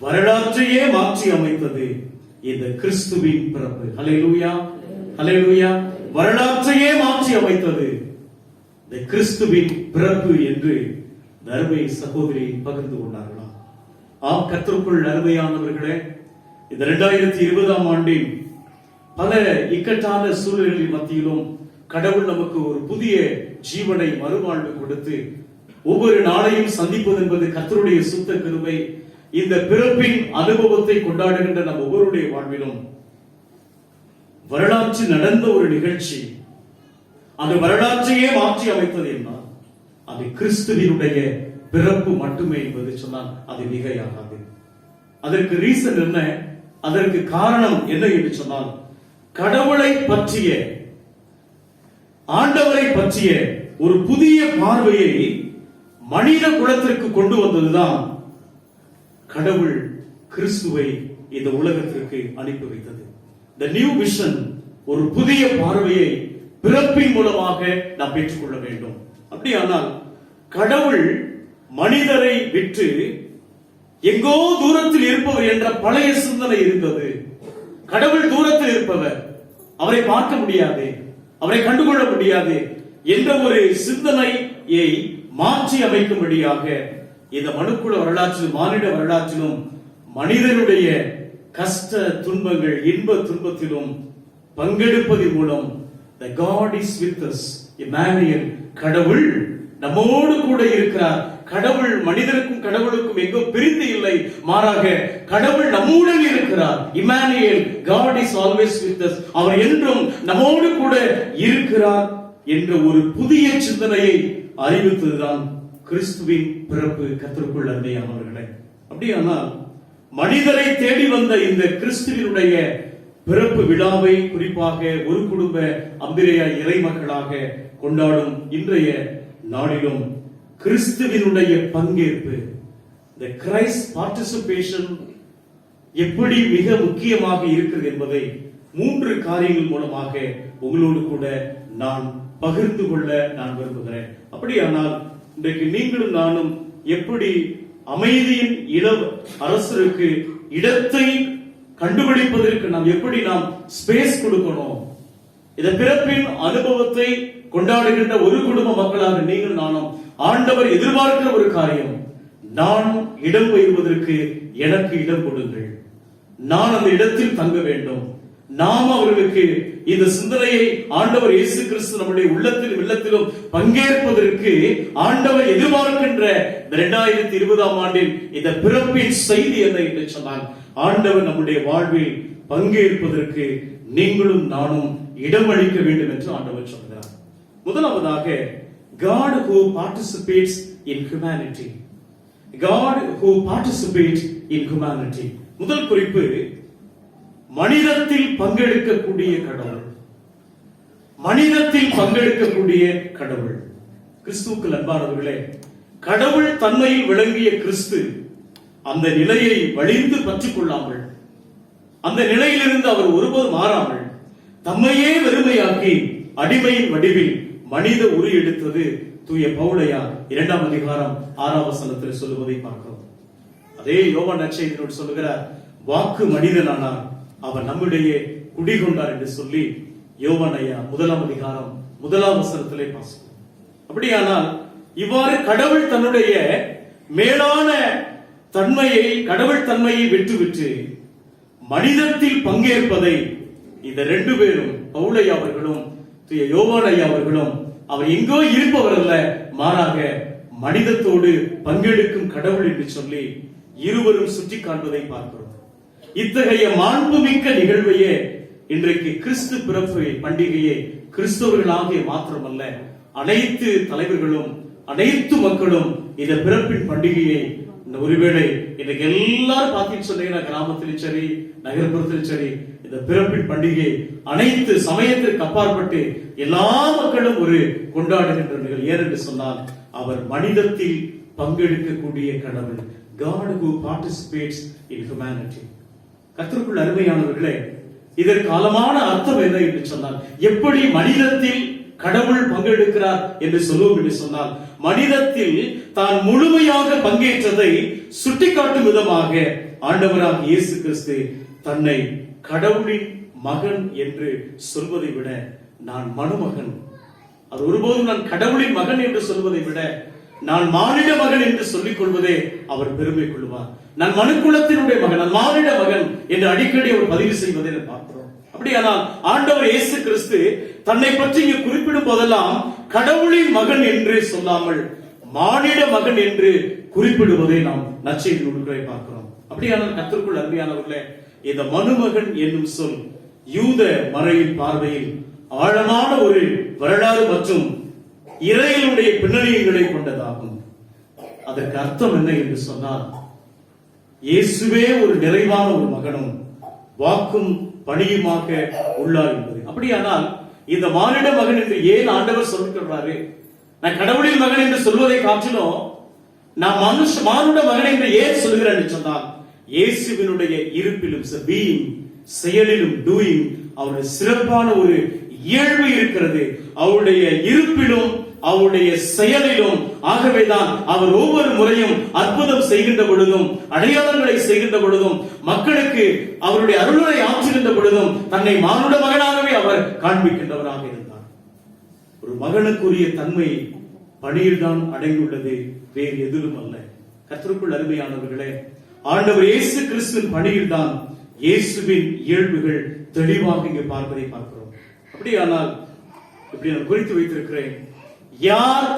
வரலாற்றையே மாற்றி அமைத்தது இந்த கிறிஸ்துவின் பிறப்பு. ஹல்லேலூயா, ஹல்லேலூயா. வரலாற்றையே மாற்றி அமைத்தது இந்த கிறிஸ்துவின் பிறப்பு என்று அருமை சகோதரி பகிர்ந்து கொண்டார்களாம். ஆம், கர்த்தருக்குள் அருமையானவர்களே, இந்த 2020ஆம் ஆண்டின் பல இக்கட்டான சூழல்களின் மத்தியிலும் கடவுள் நமக்கு ஒரு புதிய ஜீவனை மறுவாழ்வு கொடுத்து ஒவ்வொரு நாளையும் சந்திப்பது என்பது கர்த்தருடைய சுத்த கிருபை. இந்த பிறப்பின் அனுபவத்தை கொண்டாடுகின்ற நம் ஒவ்வொருடைய வாழ்விலும் வரலாற்றில் நடந்த ஒரு நிகழ்ச்சி அந்த வரலாற்றையே மாற்றி அமைத்தது என்றால் அது கிறிஸ்துவினுடைய பிறப்பு மட்டுமே என்பது சொன்னால் அது மிகையாகாது. அதற்கு ரீசன் என்ன, அதற்கு காரணம் என்ன என்று சொன்னால், கடவுளை பற்றிய, ஆண்டவரை பற்றிய ஒரு புதிய பார்வையை மனித குலத்திற்கு கொண்டு வந்ததுதான் கடவுள் கிறிஸ்துவை இந்த உலகத்திற்கு அனுப்பி வைத்தது. The new vision, ஒரு புதிய பார்வையை பிறப்பின் மூலமாக நாம் பெற்றுக்கொள்ள வேண்டும். அப்படியானால் கடவுள் மனிதரை விட்டு எங்கோ தூரத்தில் இருப்பவர் என்ற பழைய சிந்தனை இருந்தது. கடவுள் தூரத்தில் இருப்பவர், அவரை பார்க்க முடியாது, அவரை கண்டுகொள்ள முடியாது என்ற ஒரு சிந்தனையை மாற்றி அமைக்கும்படியாக இந்த மனுக்குல வரலாற்றிலும் மானிட வரலாற்றிலும் மனிதனுடைய கஷ்ட துன்பங்கள் இன்ப துன்பத்திலும் பங்கெடுப்பதன் மூலம் the God is with us, Emmanuel, கடவுள் நம்மோடு கூட இருக்கிறார். கடவுள் மனிதருக்கும் கடவுளுக்கும் எங்கோ பிரிந்து இல்லை, மாறாக கடவுள் நம்முடன் இருக்கிறார். Emmanuel, God is always with us. அவர் என்றும் நம்மோடு கூட இருக்கிறார் என்ற ஒரு புதிய சிந்தனையை அறிவித்ததுதான் கிறிஸ்துவின் பிறப்பு. கர்த்தருக்குள் அருமையானவர்களே, அப்படியானால் மனிதரை தேடி வந்த இந்த கிறிஸ்துவினுடைய பிறப்பு விழாவை குறிப்பாக ஒரு குடும்ப அம்பிரையா இறைமக்களாக கொண்டாடும் இன்றைய நாளிலும் கிறிஸ்துவினுடைய பங்கேற்பு, the Christ participation எப்படி மிக முக்கியமாக இருக்கிறது என்பதை 3 காரியங்கள் மூலமாக உங்களோடு கூட நான் பகிர்ந்து கொள்ள நான் விரும்புகிறேன். அப்படியானால் இன்றைக்கு நீங்களும் நானும் எப்படி அமைதியின் அரசருக்கு இடத்தை கண்டுபிடிப்பதற்கு எப்படி நாம் ஸ்பேஸ் கொடுக்கணும், இந்த பிறப்பின் அனுபவத்தை கொண்டாடுகின்ற ஒரு குடும்ப மக்களாக நீங்கள் நானும் ஆண்டவர் எதிர்பார்க்கிற ஒரு காரியம், நான் இடம் பெறுவதற்கு எனக்கு இடம் கொடுங்கள், நான் அந்த இடத்தில் தங்க வேண்டும். நாம் அவர்களுக்கு இந்த சிந்தனையை ஆண்டவர் இயேசு கிறிஸ்து நம்முடைய உள்ளத்திலும் இல்லத்திலும் பங்கேற்பதற்கு ஆண்டவர் எதிர்பார்க்கின்ற 2020ஆம் ஆண்டில் இந்த பிறப்பின் செய்தி என்ன என்று சொன்னால், ஆண்டவர் நம்முடைய வாழ்வில் பங்கேற்பதற்கு நீங்களும் நானும் இடமளிக்க வேண்டும் என்று ஆண்டவர் சொல்கிறார். முதலாவதாக, God who participates in humanity. God who participates in humanity. முதல் குறிப்பு, மனிதத்தில் பங்கெடுக்கக்கூடிய கடவுள். மனிதத்தில் பங்கெடுக்கக்கூடிய கடவுள். கிறிஸ்துவுக்குள் அன்பானவர்களே, கடவுள் தன்மையில் விளங்கிய கிறிஸ்து அந்த நிலையை வலிந்து பற்றிக் கொள்ளாமல், அந்த நிலையிலிருந்து அவர் ஒருபோதும் மாறாமல் தம்மையே வெறுமையாக்கி அடிமையின் வடிவில் மனித உரு எடுத்தது தூய பவுலையா 2ஆம் அதிகாரம் 6ஆம் வசனத்தில் சொல்லுவதை பார்க்கிறோம். அதே யோவான் நற்செய்தியோடு சொல்லுகிறார், வாக்கு மனிதனானார், அவர் நம்மிடையே குடிகொண்டார் என்று சொல்லி யோவான் ஐயா 1ஆம் அதிகாரம் 1ஆம் வசனத்திலே வாசிக்கிறோம். அப்படியானால் இவ்வாறு கடவுள் தன்னுடைய மேலான தன்மையை, கடவுள் தன்மையை விட்டுவிட்டு மனிதத்தில் பங்கேற்பதை இந்த 2 பேரும், பவுலையா அவர்களும் யோவான் ஐயா அவர்களும், அவர் எங்கோ இருப்பவர் அல்ல, மாறாக மனிதத்தோடு பங்கெடுக்கும் கடவுள் என்று சொல்லி இருவரும் சுட்டி காண்பதை பார்க்கிறோம். இத்தகைய மாண்புமிக்க நிகழ்வையே இன்றைக்கு கிறிஸ்து பிறப்பு பண்டிகையை கிறிஸ்தவர்களாகிய மாத்திரமல்ல, அனைத்து தலைவர்களும் அனைத்து மக்களும் இந்த பிறப்பின் பண்டிகையை, ஒருவேளை இன்னைக்கு எல்லாரும் பார்த்தீங்கன்னு சொன்னீங்கன்னா, கிராமத்திலும் சரி நகர்ப்புறத்திலும் சரி, இந்த பிறப்பின் பண்டிகை அனைத்து சமயத்திற்கு அப்பாற்பட்டு எல்லா மக்களும் ஒரு கொண்டாடுகின்றனர். ஏனென்று சொன்னால், அவர் மனிதத்தில் பங்கெடுக்கக்கூடிய கடவுள். God who participates in humanity. கர்த்தருக்குள் அருமையானவர்களே, இதற்கு ஆழமான அர்த்தம் என்ன என்று சொன்னால், எப்படி மனிதத்தில் கடவுள் பங்கெடுக்கிறார் என்று சொல்லுவோம் என்று சொன்னால், மனிதத்தில் தான் முழுமையாக பங்கேற்றதை சுட்டிக்காட்டும் விதமாக ஆண்டவராக இயேசு கிறிஸ்து தன்னை கடவுளின் மகன் என்று சொல்வதை விட, நான் மனுமகன், அது ஒருபோதும் நான் கடவுளின் மகன் என்று சொல்வதை விட நான் மானிட மகன் என்று சொல்லிக் கொள்வதே அவர் பெருமை கொள்வார். நான் மனுக்குலத்தினுடைய மகன், நான் மானிட மகன் என்று அடிக்கடி அவர் பதிவு செய்வதை பார்க்கிறோம். அப்படியானால் ஆண்டவர் இயேசு கிறிஸ்து தன்னை பற்றி இங்கு குறிப்பிடும் போதெல்லாம் கடவுளின் மகன் என்று சொல்லாமல் மானிட மகன் என்று குறிப்பிடுவதை நாம் நற்செய்தி நூல்களை பார்க்கிறோம். அப்படியானால் கர்த்தருக்குள் அருமையானவர்களே, இந்த மனுமகன் என்னும் சொல் யூத மறையின் பார்வையில் ஆழமான ஒரு வரலாறு மற்றும் இறையினுடைய பின்னணியங்களை கொண்டதாகும். அதற்கு அர்த்தம் என்ன என்று சொன்னால், இயேசுவே ஒரு நிறைவான ஒரு மகனும் வாக்கும் பணியுமாக உள்ளார் என்பது. அப்படியானால் இந்த மானிட மகன் என்று ஏன் ஆண்டவர் சொல்லிக்கிறாரு? நான் கடவுளின் மகன் என்று சொல்வதை காட்டிலும் நான் மானுட மகன் என்று ஏன் சொல்கிறேன் என்று சொன்னால், இயேசுவினுடைய இருப்பிலும் பீயிங், செயலிலும் டூயிங் அவருடைய சிறப்பான ஒரு இயல்பு இருக்கிறது. அவருடைய இருப்பிலும் அவருடைய செயலிலும். ஆகவேதான் அவர் ஒவ்வொரு முறையும் அற்புதம் செய்கின்ற பொழுதும், அடையாளங்களை செய்கின்ற பொழுதும், மக்களுக்கு அவருடைய அருளை ஆற்றுகின்ற பொழுதும் தன்னை மானுட மகனாகவே அவர் காண்பிக்கின்றவராக இருந்தார். ஒரு மகனுக்குரிய தன்மை பணியில்தான் அடங்கியுள்ளது, வேறு எதிலும் அல்ல. கர்த்தருக்குள் அருமையானவர்களே, ஆண்டவர் இயேசு கிறிஸ்துவின் பணியில்தான் இயேசுவின் இயல்புகள் தெளிவாக இங்கு பார்ப்பதை பார்க்கிறோம். அப்படியானால் இப்படி நான் குறித்து வைத்திருக்கிறேன், யார்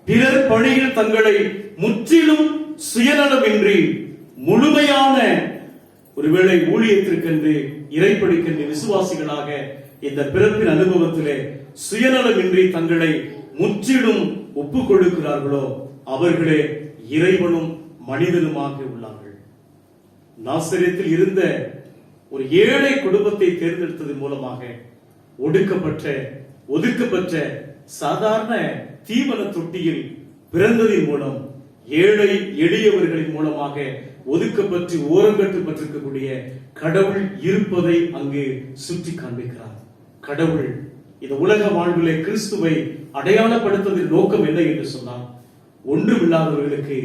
பிறர் பணியில் தங்களை முற்றிலும் சுயநலமின்றி முழுமையான ஒருவேளை ஊழியத்திற்கென்று இறைப்படிக்கின்ற விசுவாசிகளாக இந்த பிறப்பின் அனுபவத்திலே சுயநலமின்றி தங்களை முற்றிலும் ஒப்புக் கொடுக்கிறார்களோ அவர்களே இறைவனும் மனிதனுமாக உள்ளார்கள். நாசரேத்தில் இருந்த ஒரு ஏழை குடும்பத்தை தேர்ந்தெடுத்ததன் மூலமாக ஒதுக்கப்பட்ட சாதாரண தீவன தொட்டியில் பிறந்ததின் மூலம் ஏழை எளியவர்களின் மூலமாக ஒதுக்கப்பட்டு ஓரங்கட்டுப்பட்டிருக்கக்கூடிய கடவுள் இருப்பதை அங்கு சுட்டி காண்பிக்கிறார். கடவுள் இந்த உலக வாழ்விலே கிறிஸ்துவை அடையாளப்படுத்துவதின் நோக்கம் என்ன என்று சொன்னால், ஒன்றுமில்லாதவர்களுக்கு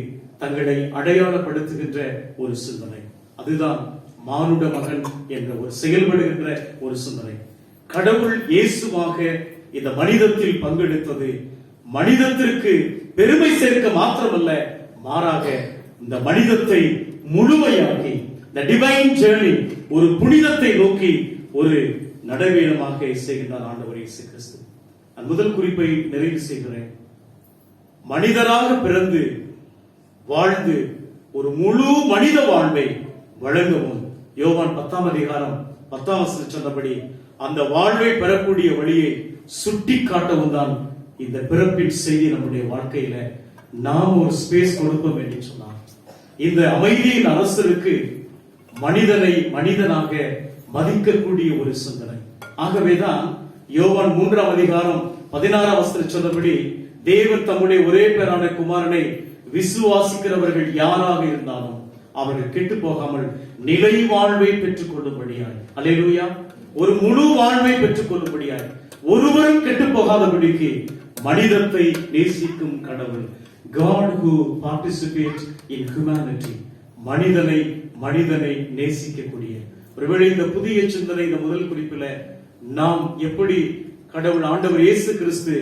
தங்களை அடையாளப்படுத்துகின்ற ஒரு சிந்தனை. அதுதான் மானுட மகன் என்ற ஒரு செயல்படுகின்ற ஒரு சிந்தனை. கடவுள் இயேசுவாக இந்த மனிதத்தில் பங்கெடுத்தது மனிதத்திற்கு பெருமை சேர்க்க மாத்திரமல்ல, மாறாக இந்த மனிதத்தை முழுமையாக்கி the divine journey, ஒரு புனிதத்தை நோக்கி ஒரு நடைபயணமாக செய்கின்றார் ஆண்டவர் இயேசு கிறிஸ்து. நான் முதல் குறிப்பை நிறைவு செய்கிறேன். மனிதராக பிறந்து வாழ்ந்து ஒரு முழு மனித வாழ்வை வழங்கவும் யோவான் 10ஆம் அதிகாரம் 10ஆம் வசனம் சொன்னபடி அந்த வாழ்வை பெறக்கூடிய வழியை சுட்டி காட்டவும் தான் இந்த பிறப்பின் செய்தி. நம்முடைய வாழ்க்கையில நாம் ஒரு ஸ்பேஸ் கொடுப்போம் என்று சொன்னார். இந்த அமைதியின் அரசருக்கு மனிதனை மனிதனாக மதிக்கக்கூடிய ஒரு சிந்தனை. ஆகவேதான் யோவான் 3ஆம் அதிகாரம் 16ஆம் வசனம் சொன்னபடி தேவன் தம்முடைய ஒரே பேரான குமாரனை விசுவாசிக்கிறவர்கள் யாராக இருந்தாலும் அவர்கள் கெட்டு போகாமல் நிலை வாழ்வை பெற்றுக் கொள்ளும்படியாய், அல்லேலூயா, ஒரு முழு வாழ்வை பெற்றுக் கொள்ளும்படியாய், ஒருவரும் கெட்டு போகாதபடிக்கு மனிதத்தை நேசிக்கும் கடவுள், God who participates in humanity, மனிதனை நேசிக்கக்கூடிய ஒருவேளை இந்த புதிய சிந்தனை இந்த முதல் குறிப்பில் நாம் எப்படி கடவுள் ஆண்டவர் இயேசு கிறிஸ்து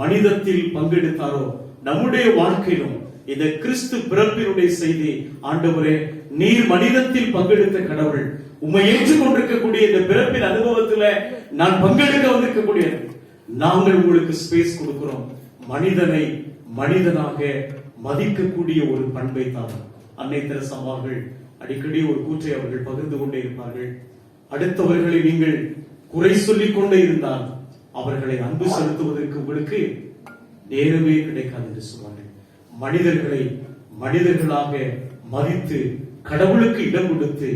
மனிதத்தில் பங்கெடுத்தாரோ நம்முடைய வாழ்க்கையிலும் இந்த கிறிஸ்து பிறப்பினுடைய செய்தி, ஆண்டவரே நீர் மனிதத்தில் பங்கெடுத்த கடவுள், உம்மை ஏற்றுக்கொண்டிருக்கக்கூடிய இந்த பிறப்பின் அனுபவத்துல நான் பங்கெடுக்க வந்திருக்கக்கூடிய நாங்கள் உங்களுக்கு ஸ்பேஸ் கொடுக்கிறோம். மனிதனை மனிதனாக மதிக்கக்கூடிய ஒரு பண்பை தான் அன்னை தெரசா அவர்கள் அடிக்கடி ஒரு கூற்றை அவர்கள் பகிர்ந்து கொண்டே இருப்பார்கள். அடுத்தவர்களை நீங்கள் குறை சொல்லிக் கொண்டே இருந்தால் அவர்களை அன்பு செலுத்துவதற்கு உங்களுக்கு நேரமே கிடைக்காது என்று சொல்வார்கள். மனிதர்களை மனிதர்களாக மதித்து கடவுளுக்கு இடம் கொடுத்து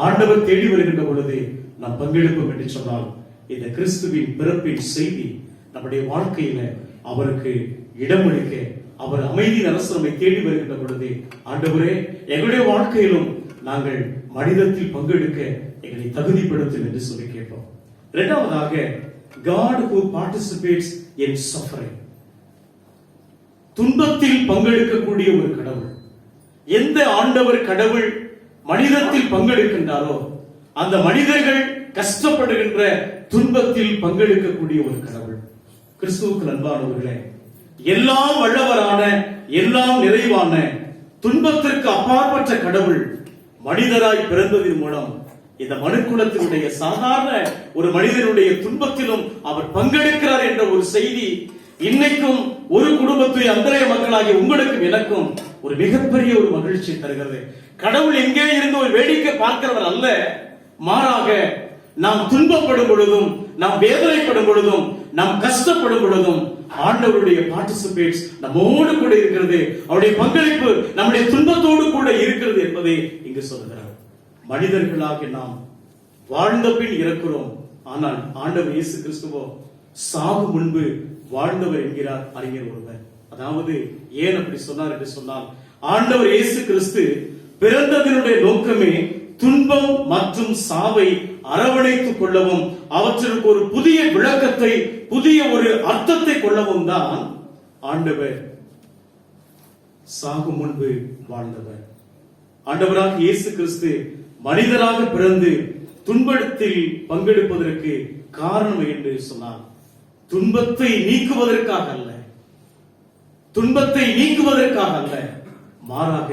ஆண்டவர் தேடி வருகின்ற பொழுது நாம் பங்கெடுப்போம் என்று சொன்னால் இந்த கிறிஸ்துவின் பிறப்பின் செய்தி நம்முடைய வாழ்க்கையில அவருக்கு இடமளிக்க, அவர் அமைதியின் அரசு நம்மை தேடி வருகின்ற பொழுது ஆண்டவரே எங்களுடைய வாழ்க்கையிலும் நாங்கள் மனிதத்தில் பங்கெடுக்க எங்களை தகுதிப்படுத்தும் என்று சொல்லி கேட்போம். இரண்டாவதாக, God who participates in suffering, துன்பத்தில் பங்கெடுக்கக்கூடிய ஒரு கடவுள். எந்த ஆண்டவர் கடவுள் மனிதத்தில் பங்கெடுக்கின்றாரோ அந்த மனிதர்கள் கஷ்டப்படுகின்ற துன்பத்தில் பங்கெடுக்கக்கூடிய ஒரு கடவுள். கிறிஸ்துவுக்கு அன்பானவர்களே, எல்லாம் வல்லவரான எல்லாம் நிறைவான துன்பத்திற்கு அப்பாற்பட்ட கடவுள் மனிதராய் பிறந்ததின் மூலம் இந்த மனுக்குலத்தினுடைய சாதாரண ஒரு மனிதனுடைய துன்பத்திலும் அவர் பங்கெடுக்கிறார் என்ற ஒரு செய்தி இன்னைக்கும் ஒரு குடும்பத்தை அந்தரைய மக்களாகிய உங்களுக்கும் எனக்கும் ஒரு மிகப்பெரிய ஒரு மகிழ்ச்சி தருகிறது. கடவுள் எங்கே இருந்து ஒரு வேடிக்கை பார்க்கிறவர் அல்ல, மாறாக நாம் துன்பப்படும் பொழுதும், நாம் வேதனைப்படும் பொழுதும், நாம் கஷ்டப்படும் பொழுதும் ஆண்டவருடைய பார்ட்டிசிபேட்ஸ் நம்மோடு கூட இருக்கிறது, அவருடைய பங்களிப்பு நம்முடைய துன்பத்தோடு கூட இருக்கிறது என்பதை இங்கு சொல்கிறார். மனிதர்களாக நாம் வாழ்ந்த பின் இறக்கிறோம், ஆனால் ஆண்டவர் இயேசு கிறிஸ்துவோ சாகும் முன்பு வாழ்ந்தவர் என்கிறார் அறிஞர் ஒருவர். அதாவது ஏன் அப்படி சொன்னார் என்று சொன்னால், ஆண்டவர் இயேசு கிறிஸ்து பிறந்ததனுடைய நோக்கமே துன்பம் மற்றும் சாவை அரவணைத்துக் கொள்ளவும் அவற்றிற்கு ஒரு புதிய விளக்கத்தை, புதிய ஒரு அர்த்தத்தை கொள்ளவும் தான் ஆண்டவர் சாகும் முன்பு வாழ்ந்தவர். ஆண்டவராக இயேசு கிறிஸ்து மனிதராக பிறந்து துன்பத்தில் பங்கெடுப்பதற்கு காரணம் என்று சொன்னார். துன்பத்தை நீக்குவதற்காக அல்ல, துன்பத்தை நீக்குவதற்காக அல்ல, மாறாக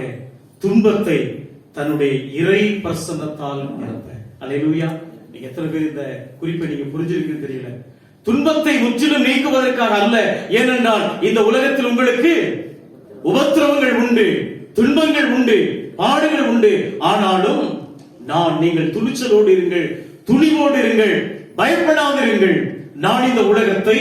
துன்பத்தை தன்னுடைய இறை பிரசன்னத்தால் நிரப்ப, அல்லேலூயா. நீங்க எத்தனை பேர் இந்த குறிப்பை நீங்க புரிஞ்சிருக்குன்னு தெரியல. துன்பத்தை முற்றிலும் நீக்குவதற்காக அல்ல. ஏனென்றால் இந்த உலகத்தில் உங்களுக்கு உபத்திரவங்கள் உண்டு, துன்பங்கள் உண்டு, பாடுகள் உண்டு. ஆனாலும் நீங்கள் துணிச்சலோடு இருங்கள், துணிவோடு இருங்கள், பயப்படாதிருங்கள். நான் இந்த உலகத்தை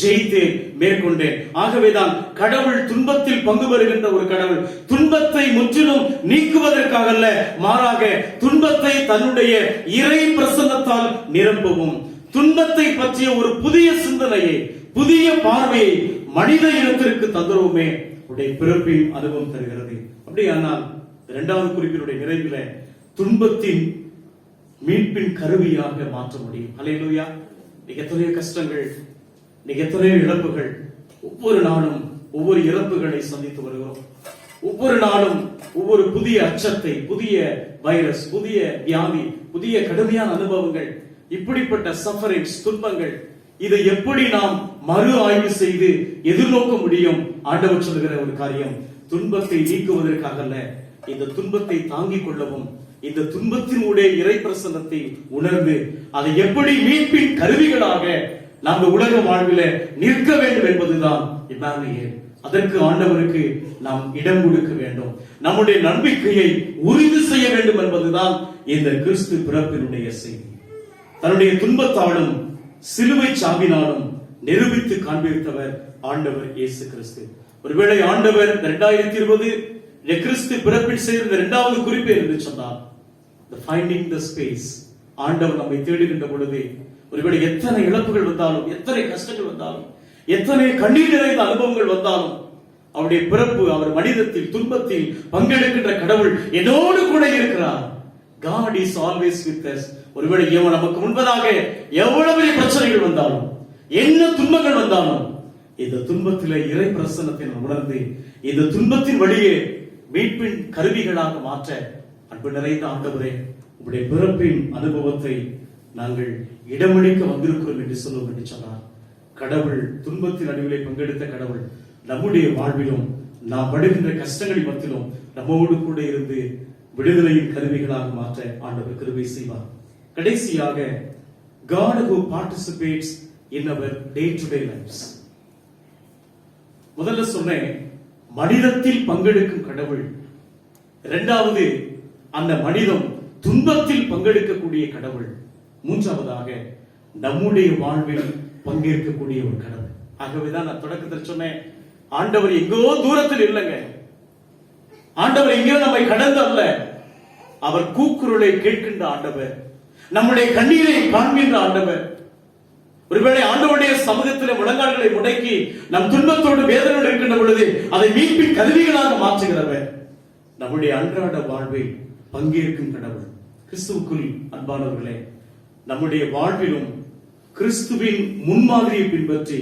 ஜெயித்து மேற்கொண்டேன். ஆகவேதான் கடவுள் துன்பத்தில் பங்கு பெறுகின்ற ஒரு கடவுள். துன்பத்தை முற்றிலும் நீக்குவதற்காக அல்ல, மாறாக துன்பத்தை தன்னுடைய இறை பிரசன்னத்தால் நிரப்பவும், துன்பத்தை பற்றிய ஒரு புதிய சிந்தனையை, புதிய பார்வையை மனித இனத்திற்கு தந்துருவோமே உடைய பிறப்பின் அனுபவம் தருகிறது. அப்படியானால் இரண்டாவது குறிப்பினுடைய நிறைவில துன்பத்தின் மீட்பின் கருவியாக மாற்ற முடியும். அல்லேலூயா. நீங்க எத்தனையோ கஷ்டங்கள், நீங்க எத்தனையோ இழப்புகள், ஒவ்வொரு நாளும் ஒவ்வொரு இறப்புகளை சந்தித்து வருகிறோம். ஒவ்வொரு நாளும் ஒவ்வொரு புதிய அச்சத்தை, புதிய வைரஸ், புதிய வியாதி, புதிய கடுமையான அனுபவங்கள், இப்படிப்பட்ட சஃபரிங்ஸ், துன்பங்கள், இதை எப்படி நாம் மறு ஆய்வு செய்து எதிர்நோக்க முடியும்? ஆண்டவர் சொல்லுகிற ஒரு காரியம், துன்பத்தை நீக்குவதற்காக அல்ல, இந்த துன்பத்தை தாங்கிக் கொள்ளவும், இந்த துன்பத்தினுடைய இறை பிரசன்னத்தை உணர்ந்து அதை எப்படி மீட்பின் கருவிகளாக நாம் உலக வாழ்வில நிற்க வேண்டும் என்பதுதான் இம்மானுவேல். அதற்கு ஆண்டவருக்கு நாம் இடம் கொடுக்க வேண்டும், நம்முடைய நம்பிக்கையை உறுதி செய்ய வேண்டும் என்பதுதான் இந்த கிறிஸ்து பிறப்பினுடைய செய்தி. தன்னுடைய துன்பத்தாலும் சிலுவை சாவினாலும் நிரூபித்து காண்பித்தவர் ஆண்டவர் இயேசு கிறிஸ்து. ஒருவேளை ஆண்டவர் 2020 கிறிஸ்து பிறப்பில் சேர்ந்த இரண்டாவது குறிப்பு என்று சொன்னார், finding the space. ஆண்டவர் நம்மை தேடுகின்ற பொழுது ஒருவேளை எத்தனை இழப்புகள் வந்தாலும், எத்தனை கஷ்டங்கள் வந்தாலும், எத்தனை கண்ணீர் நிறைந்த அனுபவங்கள் வந்தாலும், அவருடைய பிறப்பு, அவர் மனிதத்தில் துன்பத்தில் பங்கெடுக்கின்ற கடவுள் என்னோடு கூட இருக்கிறார். God is always with us. ஒருவேளை நமக்கு முன்பதாக எவ்வளவு பிரச்சனைகள் வந்தாலும், என்ன துன்பங்கள் வந்தாலும், இந்த துன்பத்திலே இறை பிரசன்னத்தை உணர்ந்து இந்த துன்பத்தின் வழியே மீட்பின் கருவிகளாக மாற்ற அன்பு நிறைந்த ஆண்டவரே, உங்களுடைய பிறப்பின் அனுபவத்தை நாங்கள் இடமளிக்க வந்திருக்கிறோம் என்று சொல்லுவோம் என்று சொன்னார். கடவுள் துன்பத்தின் நடுவிலே பங்கெடுத்த கடவுள் நம்முடைய வாழ்விலும், நாம் படுகின்ற கஷ்டங்களின் மத்தியிலும் நம்மோடு கூட இருந்து விடுதலையின் கருவிகளாக மாற்ற ஆண்டவர் கிருபை செய்வார். கடைசியாக, God who participates in our day-to-day lives. முதல்ல சொன்னேன், மனிதத்தில் பங்கெடுக்கும் கடவுள். இரண்டாவது, அந்த மனிதம் துன்பத்தில் பங்கெடுக்கக்கூடிய கடவுள். மூன்றாவதாக, நம்முடைய வாழ்வில் பங்கேற்கக்கூடிய ஒரு கடவுள். ஆகவேதான் நான் தொடக்கத்தில் சொன்னேன், ஆண்டவர் எங்கோ தூரத்தில் இல்லைங்க, ஆண்டவர் எங்கேயோ நம்மை கடந்து அல்ல, அவர் கூக்குரலை கேட்கின்ற ஆண்டவர், நம்முடைய கண்ணீரை காண்கின்ற ஆண்டவர். ஒருவேளை ஆண்டவருடைய சமூகத்தில் முழங்கால்களை முடக்கி நம் துன்பத்தோடு வேதனையோடு இருக்கின்ற பொழுது அதை மீட்பின் கருவிகளாக மாற்றுகிறவர். நம்முடைய அன்றாட வாழ்வில் பங்கேற்கும் கடவுள். கிறிஸ்துவுக்குள் அன்பானவர்களே, நம்முடைய வாழ்விலும் கிறிஸ்துவின் முன்மாதிரியை பின்பற்றி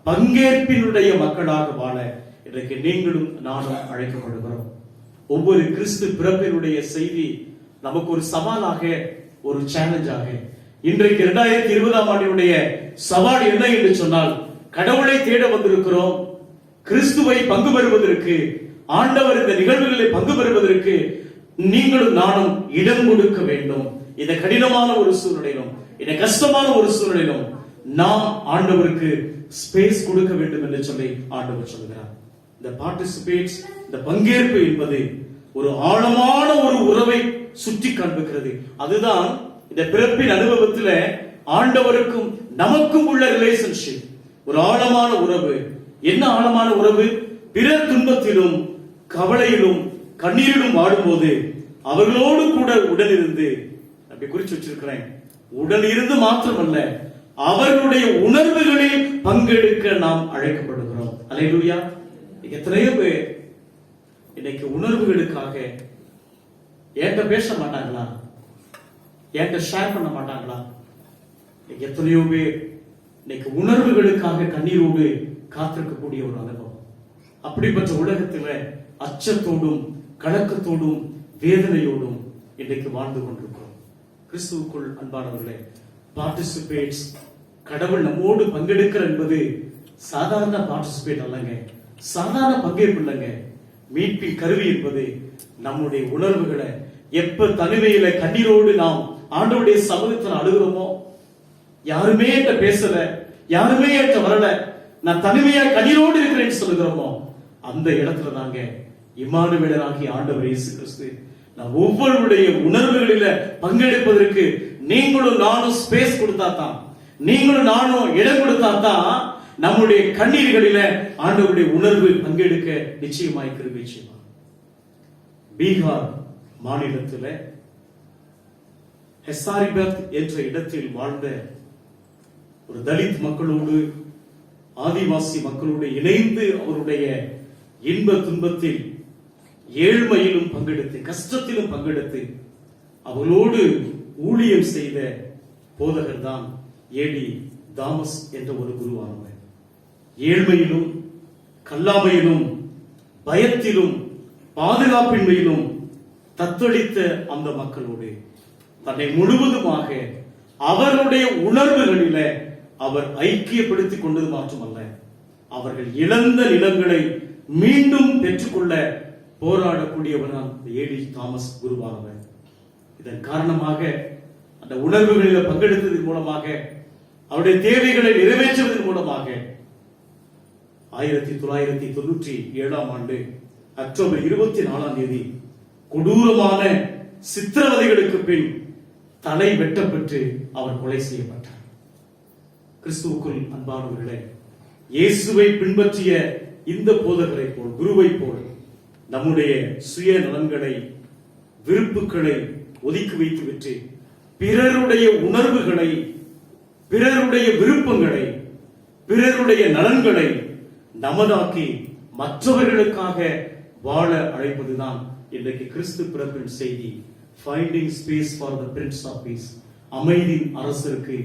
பங்கேற்பினுடைய மக்களாக வாழ இன்றைக்கு நீங்களும் நானும் அழைக்கப்படுகிறோம். ஒவ்வொரு கிறிஸ்து பிறப்பினுடைய செய்தி நமக்கு ஒரு சவாலாக, ஒரு சேலஞ்சாக. இன்றைக்கு 2020ஆம் ஆண்டினுடைய சவால் என்ன என்று சொன்னால், கடவுளை தேட வந்திருக்கிறோம். கிறிஸ்துவை பங்கு பெறுவதற்கு, ஆண்டவர் இந்த நிகழ்வுகளில் பங்கு பெறுவதற்கு நீங்களும் நானும் இடம் கொடுக்க வேண்டும். இந்த கடினமான ஒரு சூழ்நிலையிலும், இந்த கஷ்டமான ஒரு சூழ்நிலையிலும் நாம் ஆண்டவருக்கு ஸ்பேஸ் கொடுக்க வேண்டும் என்று சொல்லி ஆண்டவர் சொல்கிறார். இந்த பார்ட்டிசிபேட்ஸ், இந்த பங்கேற்பு என்பது ஒரு ஆழமான ஒரு உறவை சுட்டி காண்பிக்கிறது. அதுதான் இந்த பிறப்பின் அனுபவத்தில் ஆண்டவருக்கும் நமக்கும் உள்ள ரிலேஷன்ஷிப், ஒரு ஆழமான உறவு. என்ன ஆழமான உறவு? பிறர் துன்பத்திலும் கவலையிலும் கண்ணீரிலும் வாடும்போது அவர்களோடு கூட உடனிருந்து, அப்படி குறிச்சு வச்சிருக்கிறேன், உடனிருந்து மாத்திரமல்ல, அவர்களுடைய உணர்வுகளில் பங்கெடுக்க நாம் அழைக்கப்படுகிறோம். அல்லேலூயா. எத்தனையோ பேர் இன்னைக்கு உணர்வுகளுக்காக என்கிட்ட பேச மாட்டாங்களா, என்கிட்ட ஷேர் பண்ண மாட்டாங்களா? எத்தனையோ பேர் இன்னைக்கு உணர்வுகளுக்காக கண்ணீரோடு காத்திருக்கக்கூடிய ஒரு அனுபவம். அப்படிப்பட்ட உலகத்தில் அச்சத்தோடும் கலக்கத்தோடும் வேதனையோடும் இன்றைக்கு வாழ்ந்து கொண்டிருக்கிறோம். கிறிஸ்துவுக்குள் அன்பானவர்களே, பார்ட்டிசிபேட்ஸ், கடவுள் நம்மோடு பங்கெடுக்கிற என்பது சாதாரண பார்ட்டிசிபேட் அல்லங்க, சாதாரண பங்கேற்பு இல்லைங்க. மீட்பின் கருவி என்பது நம்முடைய உணர்வுகளை எப்ப தனிமையில கண்ணீரோடு நாம் ஆண்டவருடைய சமூகத்தில் அழுகிறோமோ, யாருமே என்கிட்ட பேசல, யாருமே என்கிட்ட வரல, நான் தனிமையா கண்ணீரோடு இருக்கிறேன்னு சொல்லுகிறோமோ, அந்த இடத்துல தாங்க இம்மானுவேலராகிய ஆண்டவர் இயேசு கிறிஸ்து நான் ஒவ்வொருடைய உணர்வுகளில பங்கெடுப்பதற்கு நீங்களும் நானும் ஸ்பேஸ் கொடுத்தா தான், நீங்களும் நானும் இடம் கொடுத்தா தான் நம்முடைய கண்ணீர்களில ஆண்டவருடைய உணர்வு பங்கெடுக்க நிச்சயமாய் கிருபை செய்வார். பீகார் மாநிலத்தில் ஹெசாரிபத் என்ற இடத்தில் வாழ்ந்த ஒரு தலித் மக்களோடு ஆதிவாசி மக்களோடு இணைந்து அவருடைய இன்ப துன்பத்தில் ஏழ்மையிலும் பங்கெடுத்து கஷ்டத்திலும் பங்கெடுத்து அவர்களோடு ஊழியம் செய்த போதகர் தான் ஏடி தாமஸ் என்ற ஒரு குருவானவர். ஏழ்மையிலும் கல்லாமையிலும் பயத்திலும் பாதுகாப்பின்மையிலும் தத்தளித்த அந்த மக்களோடு தன்னை முழுவதுமாக அவர்களுடைய உணர்வுகளில அவர் ஐக்கியப்படுத்திக் கொண்டது மாற்றமல்ல, அவர்கள் இழந்த நிலங்களை மீண்டும் பெற்றுக்கொள்ள போராடக்கூடியவரான் ஏடி தாமஸ் குருவானவர். இதன் காரணமாக அந்த உணர்வுகளில் பங்கெடுத்ததன் மூலமாக அவருடைய தேவைகளை நிறைவேற்றுவதன் மூலமாக 1997 அக்டோபர் 24 கொடூரமான சித்திரவதைகளுக்கு பின் தலை வெட்டப்பட்டு அவர் கொலை செய்யப்பட்டார். கிறிஸ்துவுக்குள் அன்பானவர்களே, இயேசுவை பின்பற்றிய இந்த போதகரை போல், குருவை போல் நம்முடைய சுய நலன்களை விருப்புகளை ஒதுக்கி வைத்து விட்டு பிறருடைய உணர்வுகளை, பிறருடைய விருப்பங்களை, பிறருடைய நலன்களை நமதாக்கி மற்றவர்களுக்காக வாழ அழைப்பதுதான் இன்றைக்கு கிறிஸ்து பிறப்பின் செய்தி. Finding space for the prince of peace, அமைதியின் அரசருக்கு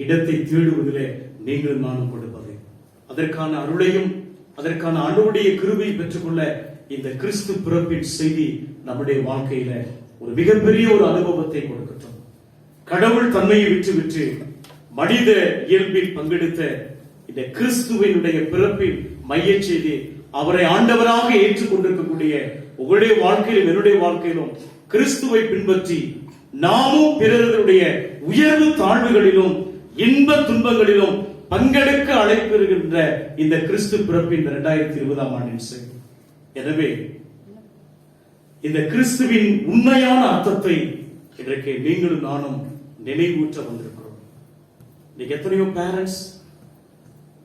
இடத்தை தேடுவதிலே நீங்கள் நானும் கொடுப்பது. அதற்கான அருளையும் அதற்கான ஆண்டவருடைய கிருபையை பெற்றுக்கொள்ள இந்த கிறிஸ்து பிறப்பின் செய்தி நம்முடைய வாழ்க்கையில ஒரு மிகப்பெரிய ஒரு அனுபவத்தை கொடுக்கட்டும். கடவுள் தன்மையை விட்டு மனித இயல்பில் பங்கெடுத்த இந்த கிறிஸ்துவினுடைய பிறப்பின் மைய செய்தி, அவரை ஆண்டவராக ஏற்றுக்கொண்டிருக்கக்கூடிய உங்களுடைய வாழ்க்கையிலும் என்னுடைய வாழ்க்கையிலும் கிறிஸ்துவை பின்பற்றி நாமும் பிறருடைய உயர்வு தாழ்வுகளிலும் இன்ப துன்பங்களிலும் பங்கெடுக்க அழைப்பிருக்கின்ற இந்த கிறிஸ்து பிறப்பின் 2020 ஆண்டின் செய்தி. எனவே இந்த கிறிஸ்துவின் உண்மையான அர்த்தத்தை இன்றைக்கு நீங்களும் நானும் நினைவூற்ற வந்திருக்கிறோம். இன்னைக்கு எத்தனையோ பேரண்ட்ஸ்,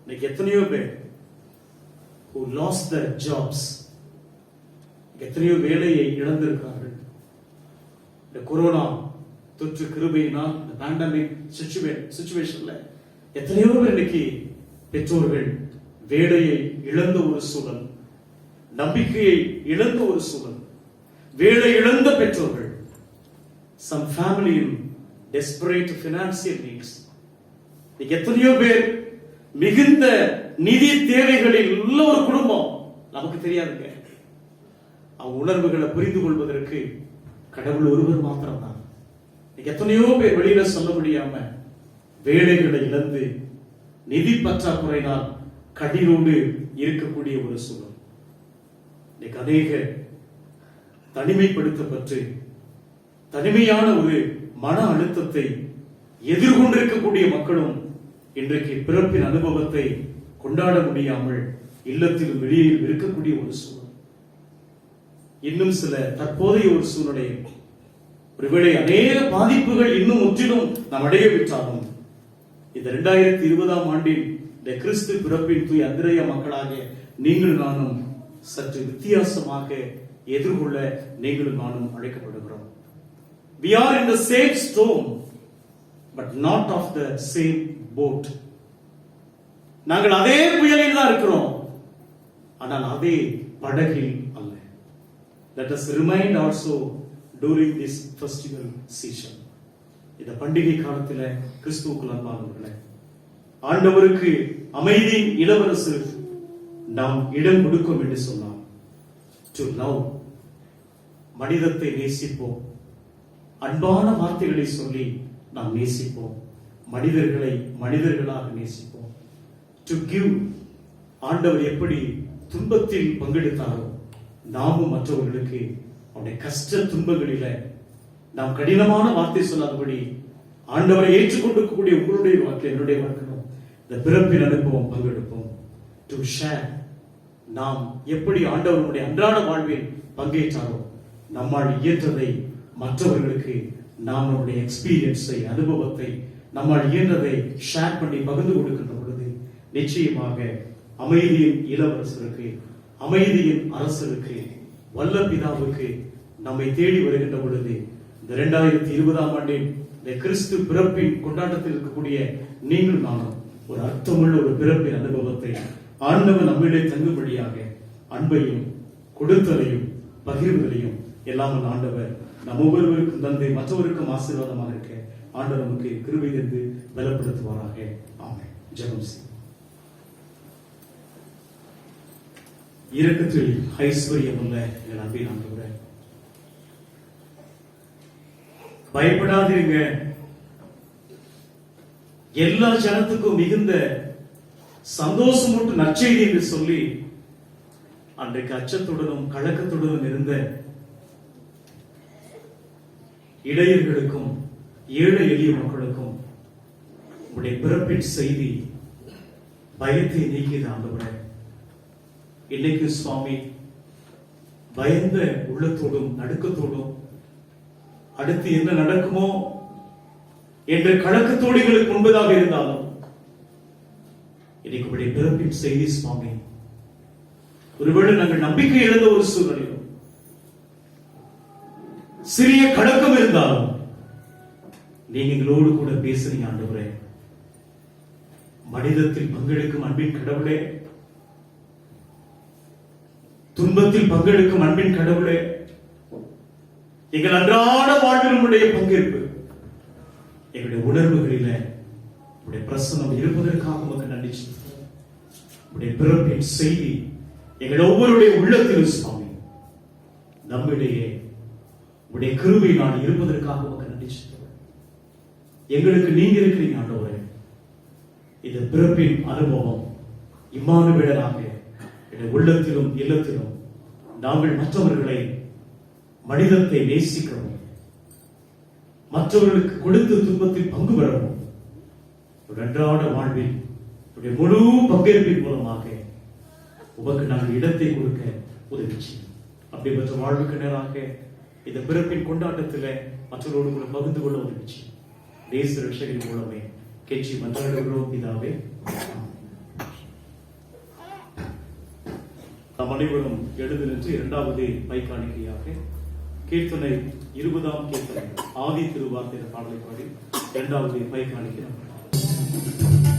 இன்னைக்கு எத்தனையோ பேர் who lost their jobs, எத்தனையோ வேலையை இழந்திருக்கிறார்கள். இந்த கொரோனா தொற்று கிருபையினால், இந்த பேண்டமிக் சிச்சுவேஷன்ல எத்தனையோ பேர் இன்னைக்கு பெற்றோர்கள் வேலையை இழந்த ஒரு சூழல், நம்பிக்கையை இழந்த ஒரு சூழல், வேலை இழந்த பெற்றோர்கள், some family in desperate financial needs. எத்தனையோ பேர் மிகுந்த நிதி தேவைகளில் உள்ள ஒரு குடும்பம். நமக்கு தெரியாதுங்க, அவங்க உணர்வுகளை புரிந்து கொள்வதற்கு கடவுள் ஒருவர் மாத்திரம்தான். எத்தனையோ பேர் வெளியில சொல்ல முடியாம வேலைகளை இழந்து நிதி பற்றாக்குறையினால் கடினோடு இருக்கக்கூடிய ஒரு சூழல். இன்னைக்கு அநேக தனிமைப்படுத்தப்பட்டு தனிமையான ஒரு மன அழுத்தத்தை எதிர்கொண்டிருக்கக்கூடிய மக்களும் இன்றைக்கு பிறப்பின் அனுபவத்தை கொண்டாட முடியாமல் இல்லத்தில் வெளியில் இருக்கக்கூடிய ஒரு சூழல். இன்னும் சில தற்போதைய ஒரு சூழ்நிலை, ஒருவேளை அநேக பாதிப்புகள் இன்னும் முற்றிலும் நாம் அடையவிட்டாலும் இந்த 2020 ஆண்டின் இந்த கிறிஸ்து பிறப்பின் தூய் அந்திரேய மக்களாக நீங்கள் நானும் சற்று வித்தியாசமாக எதிர்கொள்ள நீங்களும் நானும் அழைக்கப்படுகிறோம். We are in the same storm but not of the same boat. நாங்கள் அதே புயலில் தான் இருக்கிறோம், ஆனால் அதே படகில் அல்ல. Let us remind also during this festival season, இந்த பண்டிகை காலத்தில் கிறிஸ்துவுக்குள் அன்பானவர்களே, ஆண்டவருக்கு அமைதியின் இளவரசு நாம் இடம் கொடுக்கும் என்று சொன்னார். To love, மனிதத்தை நேசிப்போம், அன்பான வார்த்தைகளை சொல்லி நாம் நேசிப்போம், மனிதர்களை மனிதர்களாக நேசிப்போம். To give, ஆண்டவர் எப்படி துன்பத்தில் பங்கெடுத்தாரோ நாமும் மற்றவர்களுக்கு அவருடைய கஷ்ட துன்பங்களில நாம் கடினமான வார்த்தை சொல்லாதபடி ஆண்டவரை ஏற்றுக்கொண்டிருக்கக்கூடிய உங்களுடைய வாக்கு என்னுடைய வாக்கணும். இந்த பிறப்பின் அனுபவம் பங்கெடுப்போம். To share. நாம் எப்படி ஆண்டவருடைய அன்றாட வாழ்வில் பங்கேற்றாரோ நம்மால் இயற்றதை மற்றவர்களுக்கு நாம் நம்முடைய எக்ஸ்பீரியன்ஸை, அனுபவத்தை, நம்மால் இயன்றதை ஷேர் பண்ணி பகிர்ந்து கொடுக்கின்ற பொழுது நிச்சயமாக அமைதியின் இளவரசருக்கு, அமைதியின் அரசருக்கு, வல்ல பிதாவுக்கு நம்மை தேடி வருகின்ற பொழுது இந்த 2020ஆம் ஆண்டின் இந்த கிறிஸ்து பிறப்பின் கொண்டாட்டத்தில் இருக்கக்கூடிய நீங்கள் நானும் ஒரு அர்த்தமுள்ள ஒரு பிறப்பின் அனுபவத்தை ஆண்டவன் நம்மிலே தங்கும்படியாக அன்பையும் கொடுத்தலையும் பகிர்வதையும் எல்லாம் ஆண்டவர் நம் ஒவ்வொருவருக்கும் தந்தை மற்றவருக்கும் ஆசீர்வாதமாக இருக்க ஆண்டவர் நமக்கு கிருபை தந்து பலப்படுத்துவாராக. ஆமென். ஜெபம் செய்வோம். இரக்கத்தில் ஐஸ்வர்யம் உள்ள என் அன்பின் ஆண்டவரே, பயப்படாதீங்க. எல்லா ஜனத்துக்கும் மிகுந்த சந்தோஷமூட்டும் நற்செய்தி என்று சொல்லி அன்றைக்கு அச்சத்துடனும் கலக்கத்துடனும் இருந்த இடையர்களுக்கும் ஏழை எளிய மக்களுக்கும் உடைய பிறப்பின் செய்தி பயத்தை நீக்கியது ஆண்டவரே. இன்னைக்கு சுவாமி பயந்த உள்ளத்தோடும் நடுக்கத்தோடும் அடுத்து என்ன நடக்குமோ என்ற கலக்கத்தோடு எங்களுக்கு முன்பதாக இருந்தாலும் இன்னைக்கு உடைய பிறப்பின் செய்தி சுவாமி, ஒருவேளை நாங்கள் நம்பிக்கை இழந்த ஒரு சூழ்நிலையிலும் சிறிய கலக்கம் இருந்தாலும் நீங்க எங்களோடு கூட பேசுறீங்க ஆண்டவரே. மனிதத்தில் பங்கெடுக்கும் அன்பின் கடவுளே, துன்பத்தில் பங்கெடுக்கும் அன்பின் கடவுளே, எங்கள் அன்றாட வாழ்வில் உடைய பங்கேற்பு, எங்களுடைய உணர்வுகளில உடைய பிரசன்னம் இருப்பதற்காக உமக்கு நன்றி. உடைய பிறப்பின் செய்தி எங்கள் ஒவ்வொருடைய உள்ளத்திலும் சுவாமி நம்மிடையே உடைய கிருபை நான் இருப்பதற்காக உமக்கு நன்றி. எங்களுக்கு நீங்க இருக்கிறீங்க ஆண்டவரே. இந்த பிறப்பின் அனுபவம் இம்மானுவேலராக எங்கள் உள்ளத்திலும் இல்லத்திலும் நாங்கள் மற்றவர்களை, மனிதத்தை நேசிக்கவும், மற்றவர்களுக்கு கொடுத்து துன்பத்தில் பங்கு பெறவும் அன்றாட வாழ்வில் முழு பங்கேற்பின் மூலமாக உமக்கு நாங்கள் இடத்தை கொடுக்க உதவி செய்யும். அப்படிப்பட்ட வாழ்வுக்கு நேராக இந்த பிறப்பின் கொண்டாட்டத்தில் மற்றவர்களோடு கூட பகிர்ந்து கொள்ள உதவி செய்யும். தேச ரட்சகரின் மூலமே கெஞ்சி மன்றாடுகிறோம் பிதாவே. நாம் அனைவரும் எழுந்து நின்று இரண்டாவது பைக்காணிக்கையாக கீர்த்தனை 20ஆம் கீர்த்தனை ஆதி திருவார்த்தை பாடலை பாடி இரண்டாவது பைக்காணிக்கை Thank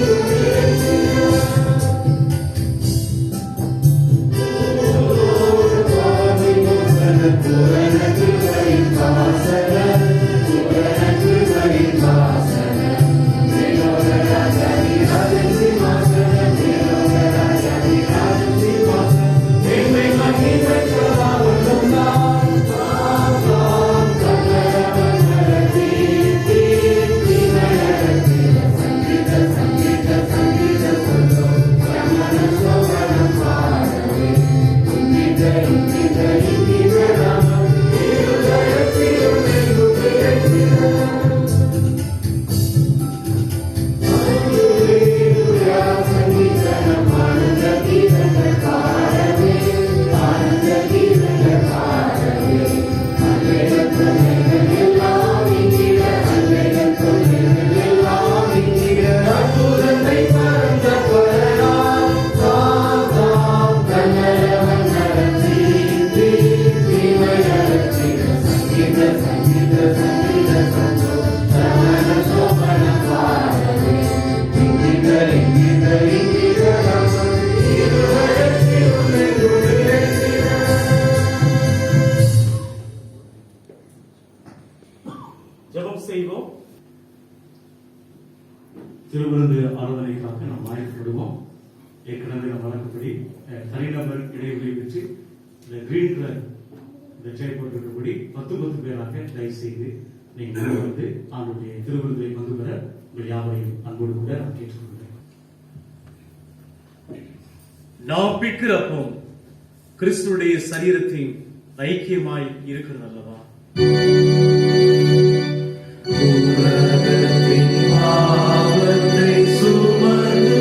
you. திருவிருந்து ஆராதனைக்காக நாம் ஆயத்தப்படுவோம். ஏற்கனவே நம்ம வழக்கப்படி தனிநபர் இடைவெளி வச்சு இந்த கிரீன் கலர் இந்த சேர் போட்டிருக்கபடி 10 பேராக தயவு செய்து நீங்கள் வந்து அவருடைய திருவிருந்தை பங்கு பெற உங்கள் யாவரையும் அன்போடு கூட நான் கேட்டுக்கொள்கிறேன். நாம் பிற்கிறப்போம் கிறிஸ்துடைய சரீரத்தின் ஐக்கியமாய் இருக்கிறது அல்லவா? சுமந்து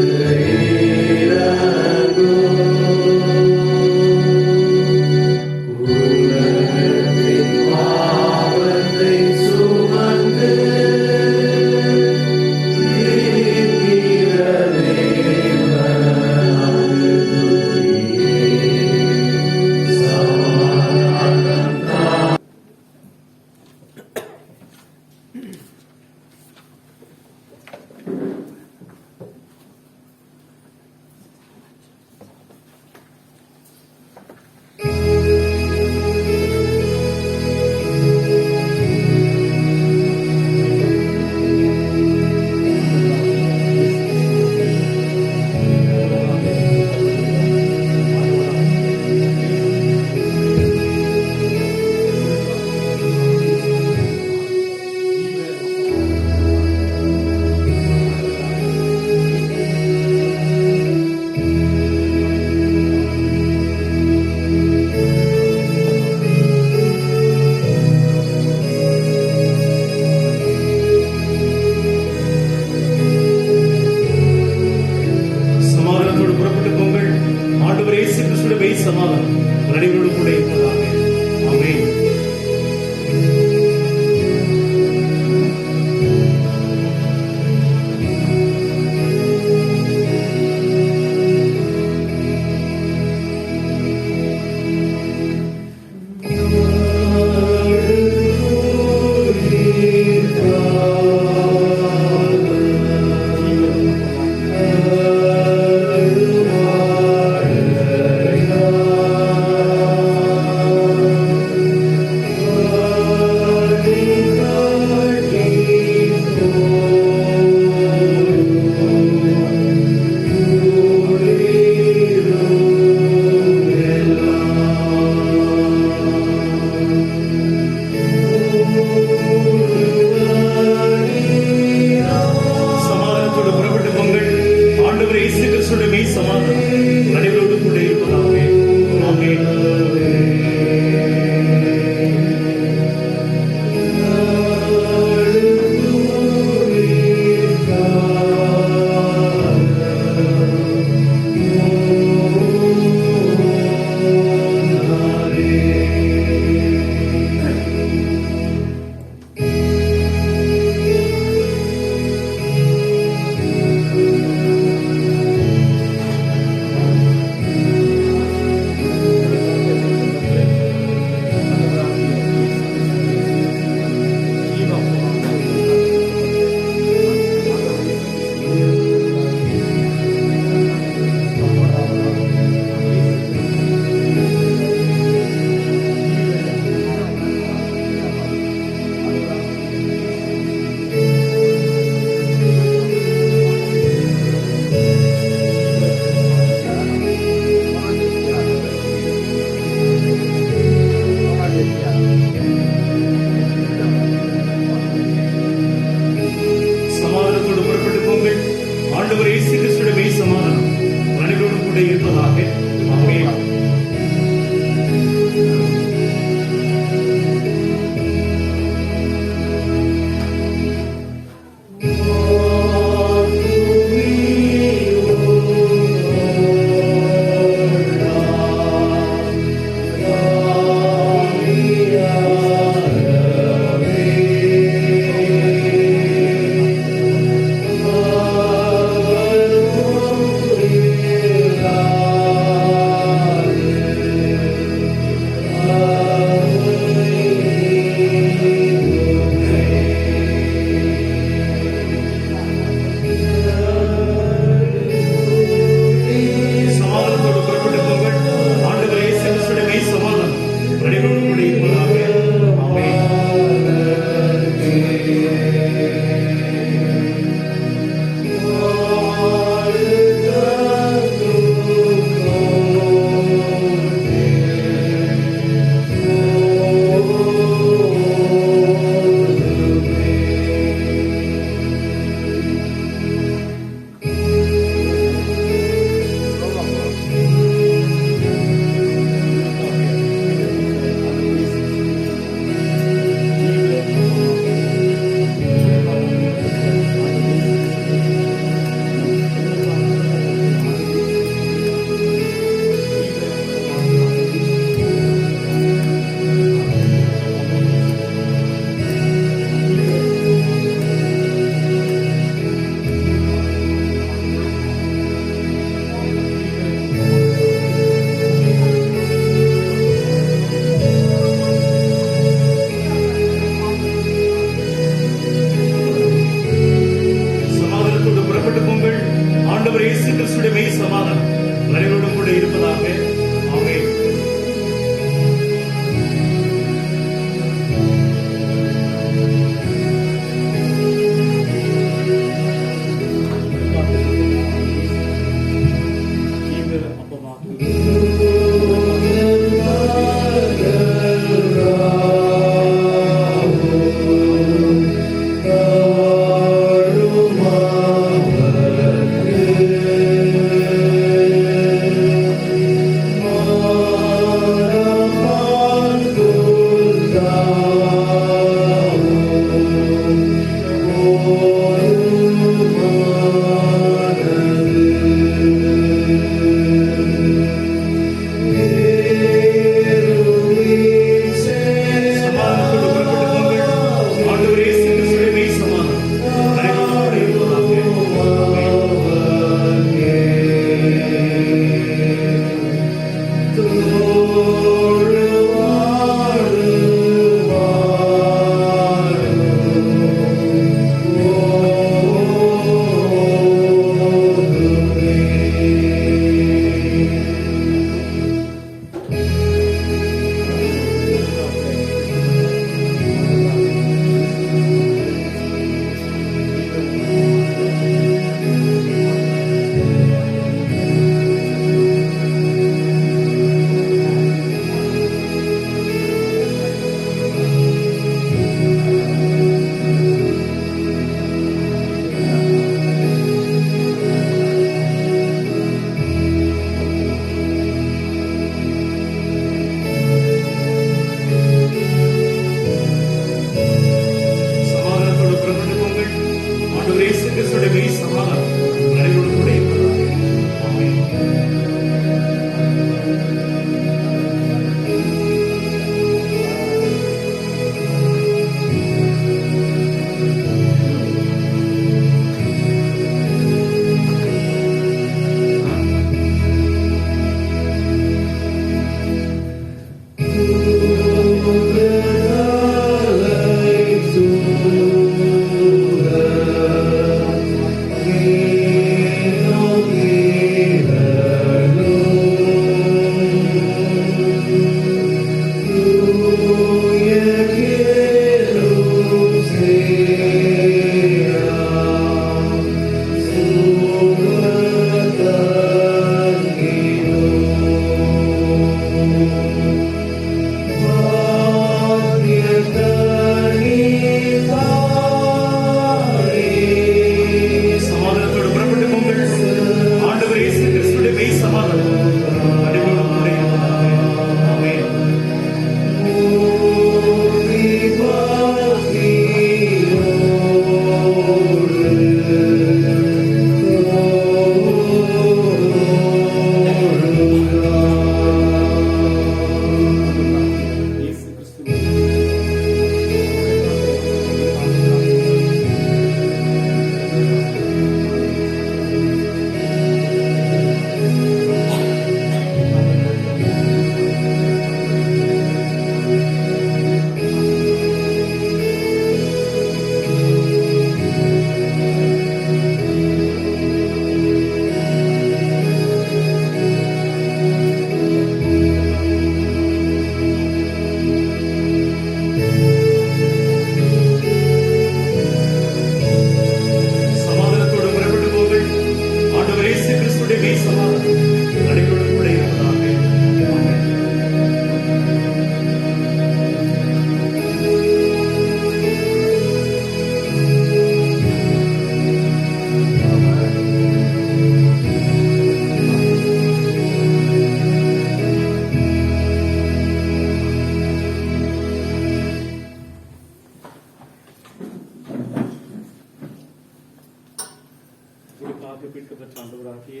மூலமாக மீட்கப்பட்ட ஆண்டவராகிய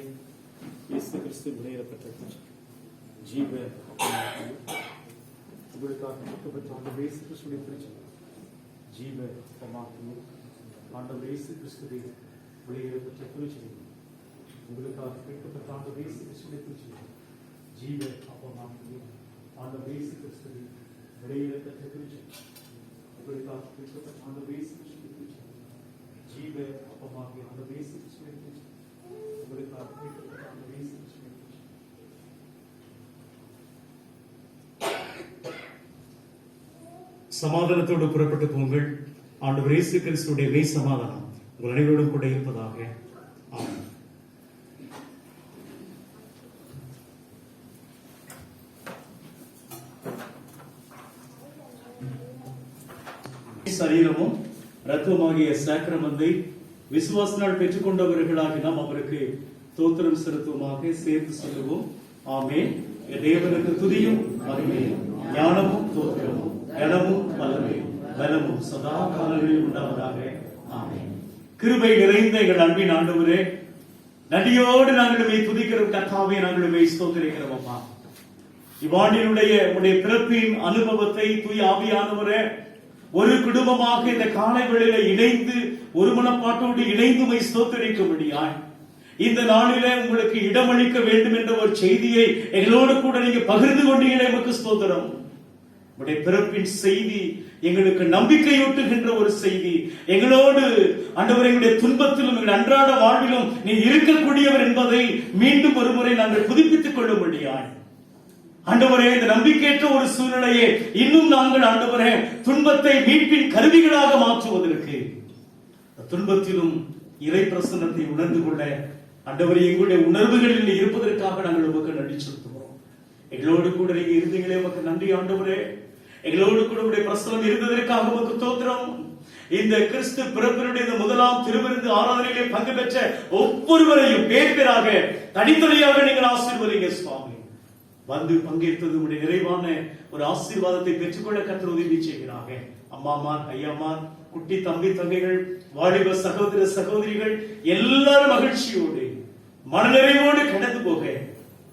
இயேசு கிறிஸ்து வெளியிடப்பட்ட ஜீவ உங்களுக்காக மீட்கப்பட்ட ஆண்டவர் இயேசு கிறிஸ்துவின் திருச்சபை ஜீவ அப்பமாகவும் ஆண்டவர் இயேசு கிறிஸ்துவை வெளியிடப்பட்ட திருச்சபை உங்களுக்காக மீட்கப்பட்ட ஆண்டவர் இயேசு கிறிஸ்துவின் திருச்சபை ஜீவ அப்பமாகவும் ஆண்டவர் இயேசு கிறிஸ்துவை வெளியிடப்பட்ட திருச்சபை உங்களுக்காக மீட்கப்பட்ட ஆண்டவர் இயேசு கிறிஸ்துவின் திருச்சபை ஜீவ அப்பமாகிய ஆண்டவர் இயேசு கிறிஸ்துவின் திருச்சபை உங்களுக்காக மீட்கப்பட்ட ஆண்டவர் இயேசு கிறிஸ்துவின் திருச்சபை. சமாதானத்தோடு புறப்பட்டு போங்கள். ஆண்டவர் இயேசு கிறிஸ்துடைய மெய் சமாதானம் உங்கள் அனைவரோடும் கூட இருப்பதாக. ஆமென். சரீரமும் ரத்தமாகிய சாக்கிரமந்தை விசுவாசனால் பெற்றுக்கொண்டவர்களாக நாம் அவருக்கு தோத்திரம் செலுத்துவமாக சேர்த்து சொல்லுவோம். ஆமென். தேவனுக்கு துதியும் மகிமையும் ஞானமும் தோத்திரமும் கனமும் வல்லமையும் பலமும் சதா காலங்களில் உண்டாவதாக. ஆமென். கிருபை நிறைந்த எங்கள் அன்பின் ஆண்டவரே, நடியோடு நாங்களுமே துதிக்கிற கர்த்தாவே, நாங்களுமே ஸ்தோத்திரிக்கிறோம். அப்பா, இவ்வாண்டினுடைய உடைய பிறப்பின் அனுபவத்தை தூய ஆவியானவரே ஒரு குடும்பமாக இந்த காலை வேளையில இணைந்து ஒரு மனப்பாட்டோடு இணைந்து ஸ்தோத்திரிக்கும்படியாய் இந்த நாளிலே உங்களுக்கு இடமளிக்க வேண்டும் என்ற ஒரு செய்தியை எங்களோடு கூட நீங்க பகிர்ந்து கொண்டீங்களே, எமக்கு ஸ்தோத்திரம். உடைய பிறப்பின் செய்தி எங்களுக்கு நம்பிக்கையூட்டுகின்ற ஒரு செய்தி. எங்களோடு ஆண்டவர் எங்களுடைய துன்பத்திலும் எங்கள் அன்றாட வாழ்விலும் நீ இருக்கக்கூடியவர் என்பதை மீண்டும் ஒரு முறை நாங்கள் புதுப்பித்துக் கொள்ளும்படியாய் ஆண்டவரே, இந்த நம்பிக்கையற்ற ஒரு சூழ்நிலையை இன்னும் நாங்கள் ஆண்டவரே துன்பத்தை மீட்பின் கருவிகளாக மாற்றுவதற்கு துன்பத்திலும் இறை பிரசன்னத்தை உணர்ந்து கொள்ள ஆண்டவரே எங்களுடைய உணர்வுகளில் இருப்பதற்காக நாங்கள் உமக்கு நன்றி செலுத்துகிறோம். எங்களோடு கூட நீங்க இருந்தீங்களே, உமக்கு நன்றி ஆண்டவரே. எங்களோடு கூட உடைய பிரசனம் இருந்ததற்காக உமக்கு தோத்திரம். இந்த கிறிஸ்து பிறப்பினுடைய இந்த முதலாம் திருவிருந்து ஆராதனையிலே பங்கு பெற்ற ஒவ்வொருவரையும் பேர் பேராக தனித்தனியாக நீங்கள் ஆசீர்வதிங்க சுவாமி. வந்து பங்கேற்பது உடைய நிறைவான ஒரு ஆசீர்வாதத்தை பெற்றுக்கொள்ள கர்த்தர் உதவி செய்கிறாங்க. அம்மாமார், ஐயாமார், குட்டி தம்பி தங்கைகள், வாலிப சகோதர சகோதரிகள் எல்லாரும் மகிழ்ச்சியோடு மனநிறைவோடு கடந்து போக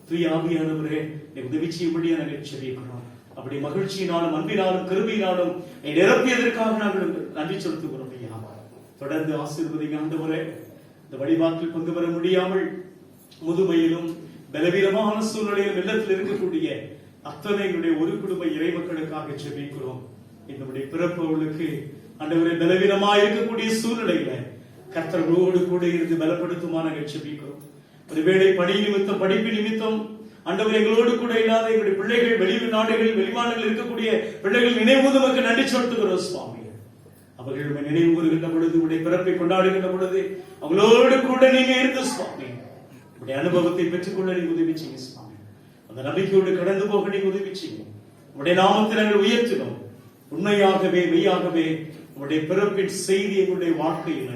தூய ஆவியானவரே உதவி செய்யும்படியா நாங்கள் செபிக்கிறோம். அப்படி மகிழ்ச்சியினாலும் அன்பினாலும் கருவியினாலும் நிரப்பியதற்காக நாங்கள் நன்றி செலுத்துகிறோம். ஐயா, தொடர்ந்து ஆசீர்வதிங்க ஆண்டவரே. இந்த வழிபாட்டில் பங்கு பெற முடியாமல் முதுமையிலும் பலவீனமான சூழ்நிலையில் வெள்ளத்தில் இருக்கக்கூடிய அத்தனைகளுடைய ஒரு குடும்ப இறை மக்களுக்காக செபிக்கிறோம். என்னுடைய பிறப்பவர்களுக்கு ஆண்டவரே பலவீனமாக இருக்கக்கூடிய சூழ்நிலையில கர்த்தரோடு கூட இருந்து பலப்படுத்துமான செபிக்கிறோம். ஒருவேளை பணி நிமித்தம், படிப்பு நிமித்தம் ஆண்டவர் எங்களோடு கூட இல்லாத எங்களுடைய பிள்ளைகள் வெளியூர் நாடுகளில் வெளிமாநிலங்களில் இருக்கக்கூடிய பிள்ளைகள் நினைவு நமக்கு நன்றி செலுத்துகிறோம் சுவாமி. அவர்கள் நினைவு கூறுகின்ற பொழுது, உடைய பிறப்பை கொண்டாடுகின்ற பொழுது அவங்களோடு கூட நீங்க இருந்து சுவாமி உடைய அனுபவத்தை பெற்றுக்கொள்ள நீங்க உதவி செய்யுங்க சுவாமி. அந்த நம்பிக்கையோடு கடந்து போக நீங்க உதவி செய்யுங்க. உடைய நாமத்தை நாங்கள் உயர்த்தினோம். உண்மையாகவே மெய்யாகவே உடைய பிறப்பின் செய்தி எங்களுடைய வாழ்க்கையில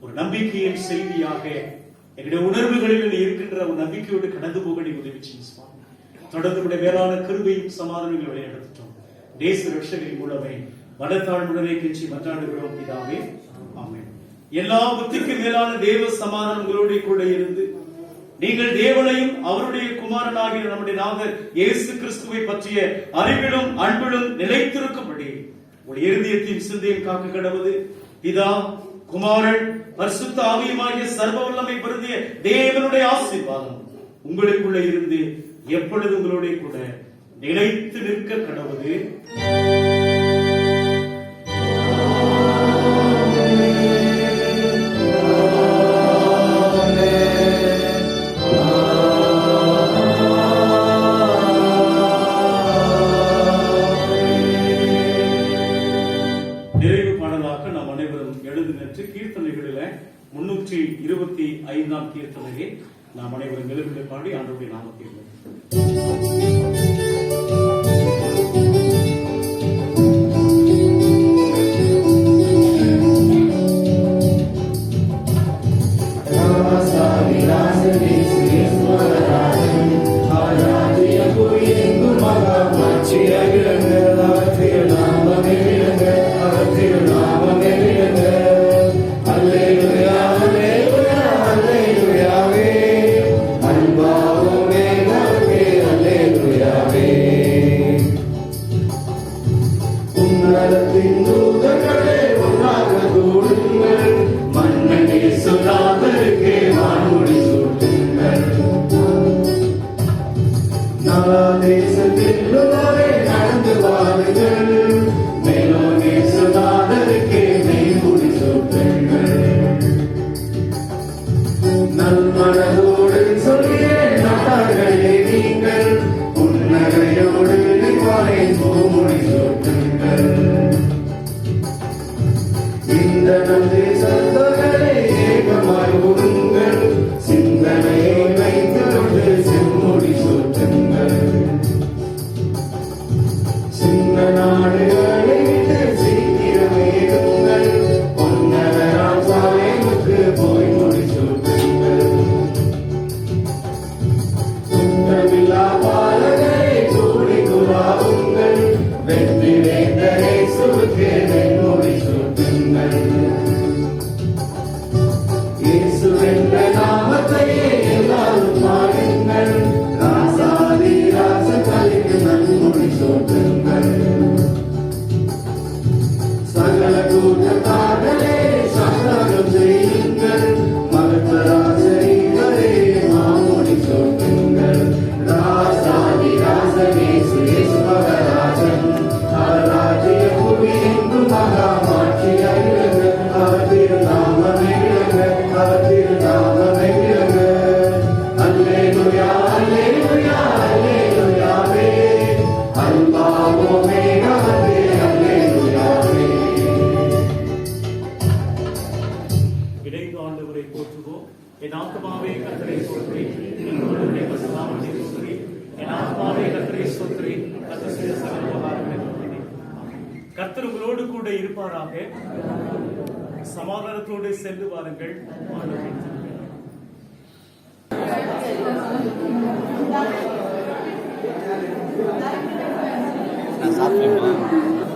ஒரு நம்பிக்கையின் செய்தியாக எங்களுடைய உணர்வுகளில் இருக்கின்ற ஒரு நம்பிக்கையோடு கடந்து போக நீங்க உதவி செய்யுங்க சுவாமி. தொடர்ந்து உடைய மேலான கிருபையும் சமாதானங்களை விளையாடுத்தோம். தேச ரட்சகரின் மூலமே மனத்தாழ்வுடனே கெஞ்சி மன்றாடுகிறோம் பிதாவே, ஆமென். எல்லா புத்திக்கு மேலான தேவ சமாதானம் உங்களோட கூட இருந்து நீங்கள் தேவனையும் அவருடைய குமாரனாகிய நம்முடைய நாதர் இயேசு கிறிஸ்துவை பற்றிய அறிவிலும் அன்பிலும் நிலைத்திருக்கும்படி உங்கள் இருதயத்தையும் சிந்தையும் காக்க கடவுது பிதா, குமாரன், பரிசுத்த ஆவியுமாகிய சர்வ வல்லமை பொருந்திய தேவனுடைய ஆசீர்வாதம் உங்களுக்குள்ள இருந்து எப்பொழுது உங்களுடைய கூட நிலைத்து நிற்க கடவுது. கீர்த்தனைகளில 325 கீர்த்தனையை நாம் அனைவரும் எழுந்து பாடி ஆண்டவருடைய நாமத்தை Hallelujah, hallelujah, hallelujah. இந்த நன்றி சந்தோஷங்களை ஏகமாய் உண்கள் சிந்தனையை வைத்துக் கொண்டு செம்முடி சூட்டுங்கள் சின்ன நாடுகளை விட்டு சீக்கிரம் ஏறுங்கள் பொன்னகராம் சாலைக்கு போய் முடி சூட்டுங்கள் குற்றமில்லா பாலகரை கூடி குலாவுங்கள் வெற்றி வேந்தரை சுருக்கு வெண்முடி சூட்டுங்கள் இயேசு என்ற நாமத்தையே எல்லாரும் பாடுங்கள் ராசாதி ராசர்களுக்கு நன்முடி சூட்டுங்கள் சகல கூட்டத்தார்களே சந்தகம் செய்யுங்கள் மகத்தராசரீகரே மாமுடி சூட்டுங்கள் ராசாதி ராசனேசு இயேசு மகராஜன் அவர் ராஜ்ய புவி எங்கும் மகாமாட்சி அருளுங்க அவர் திருநாமமே விளங்க அவர் திருநாமமே விளங்க அல்லேலூயா அல்லேலூயா அல்லேலூயாவே அல்பாவோமே அவரே அல்லேலூயாவே இணைந்து ஆண்டவரை போற்றுவோம். என் ஆத்மாவே கர்த்தரை ஸ்தோத்திரி, என் முழுவதுமே பரிசுத்தநாமத்தை ஸ்தோத்திரி. என் ஆத்மாவே கர்த்தரை ஸ்தோத்திரி, கர்த்தர் செய்த சகல உபகாரங்களை நினைத்து. கர்த்தர் உங்களோடு கூட இருப்பாராக. சமாதானத்தோடு சென்று வாருங்கள். ஆண்டவரை நான் சாப்பிட்டேன்.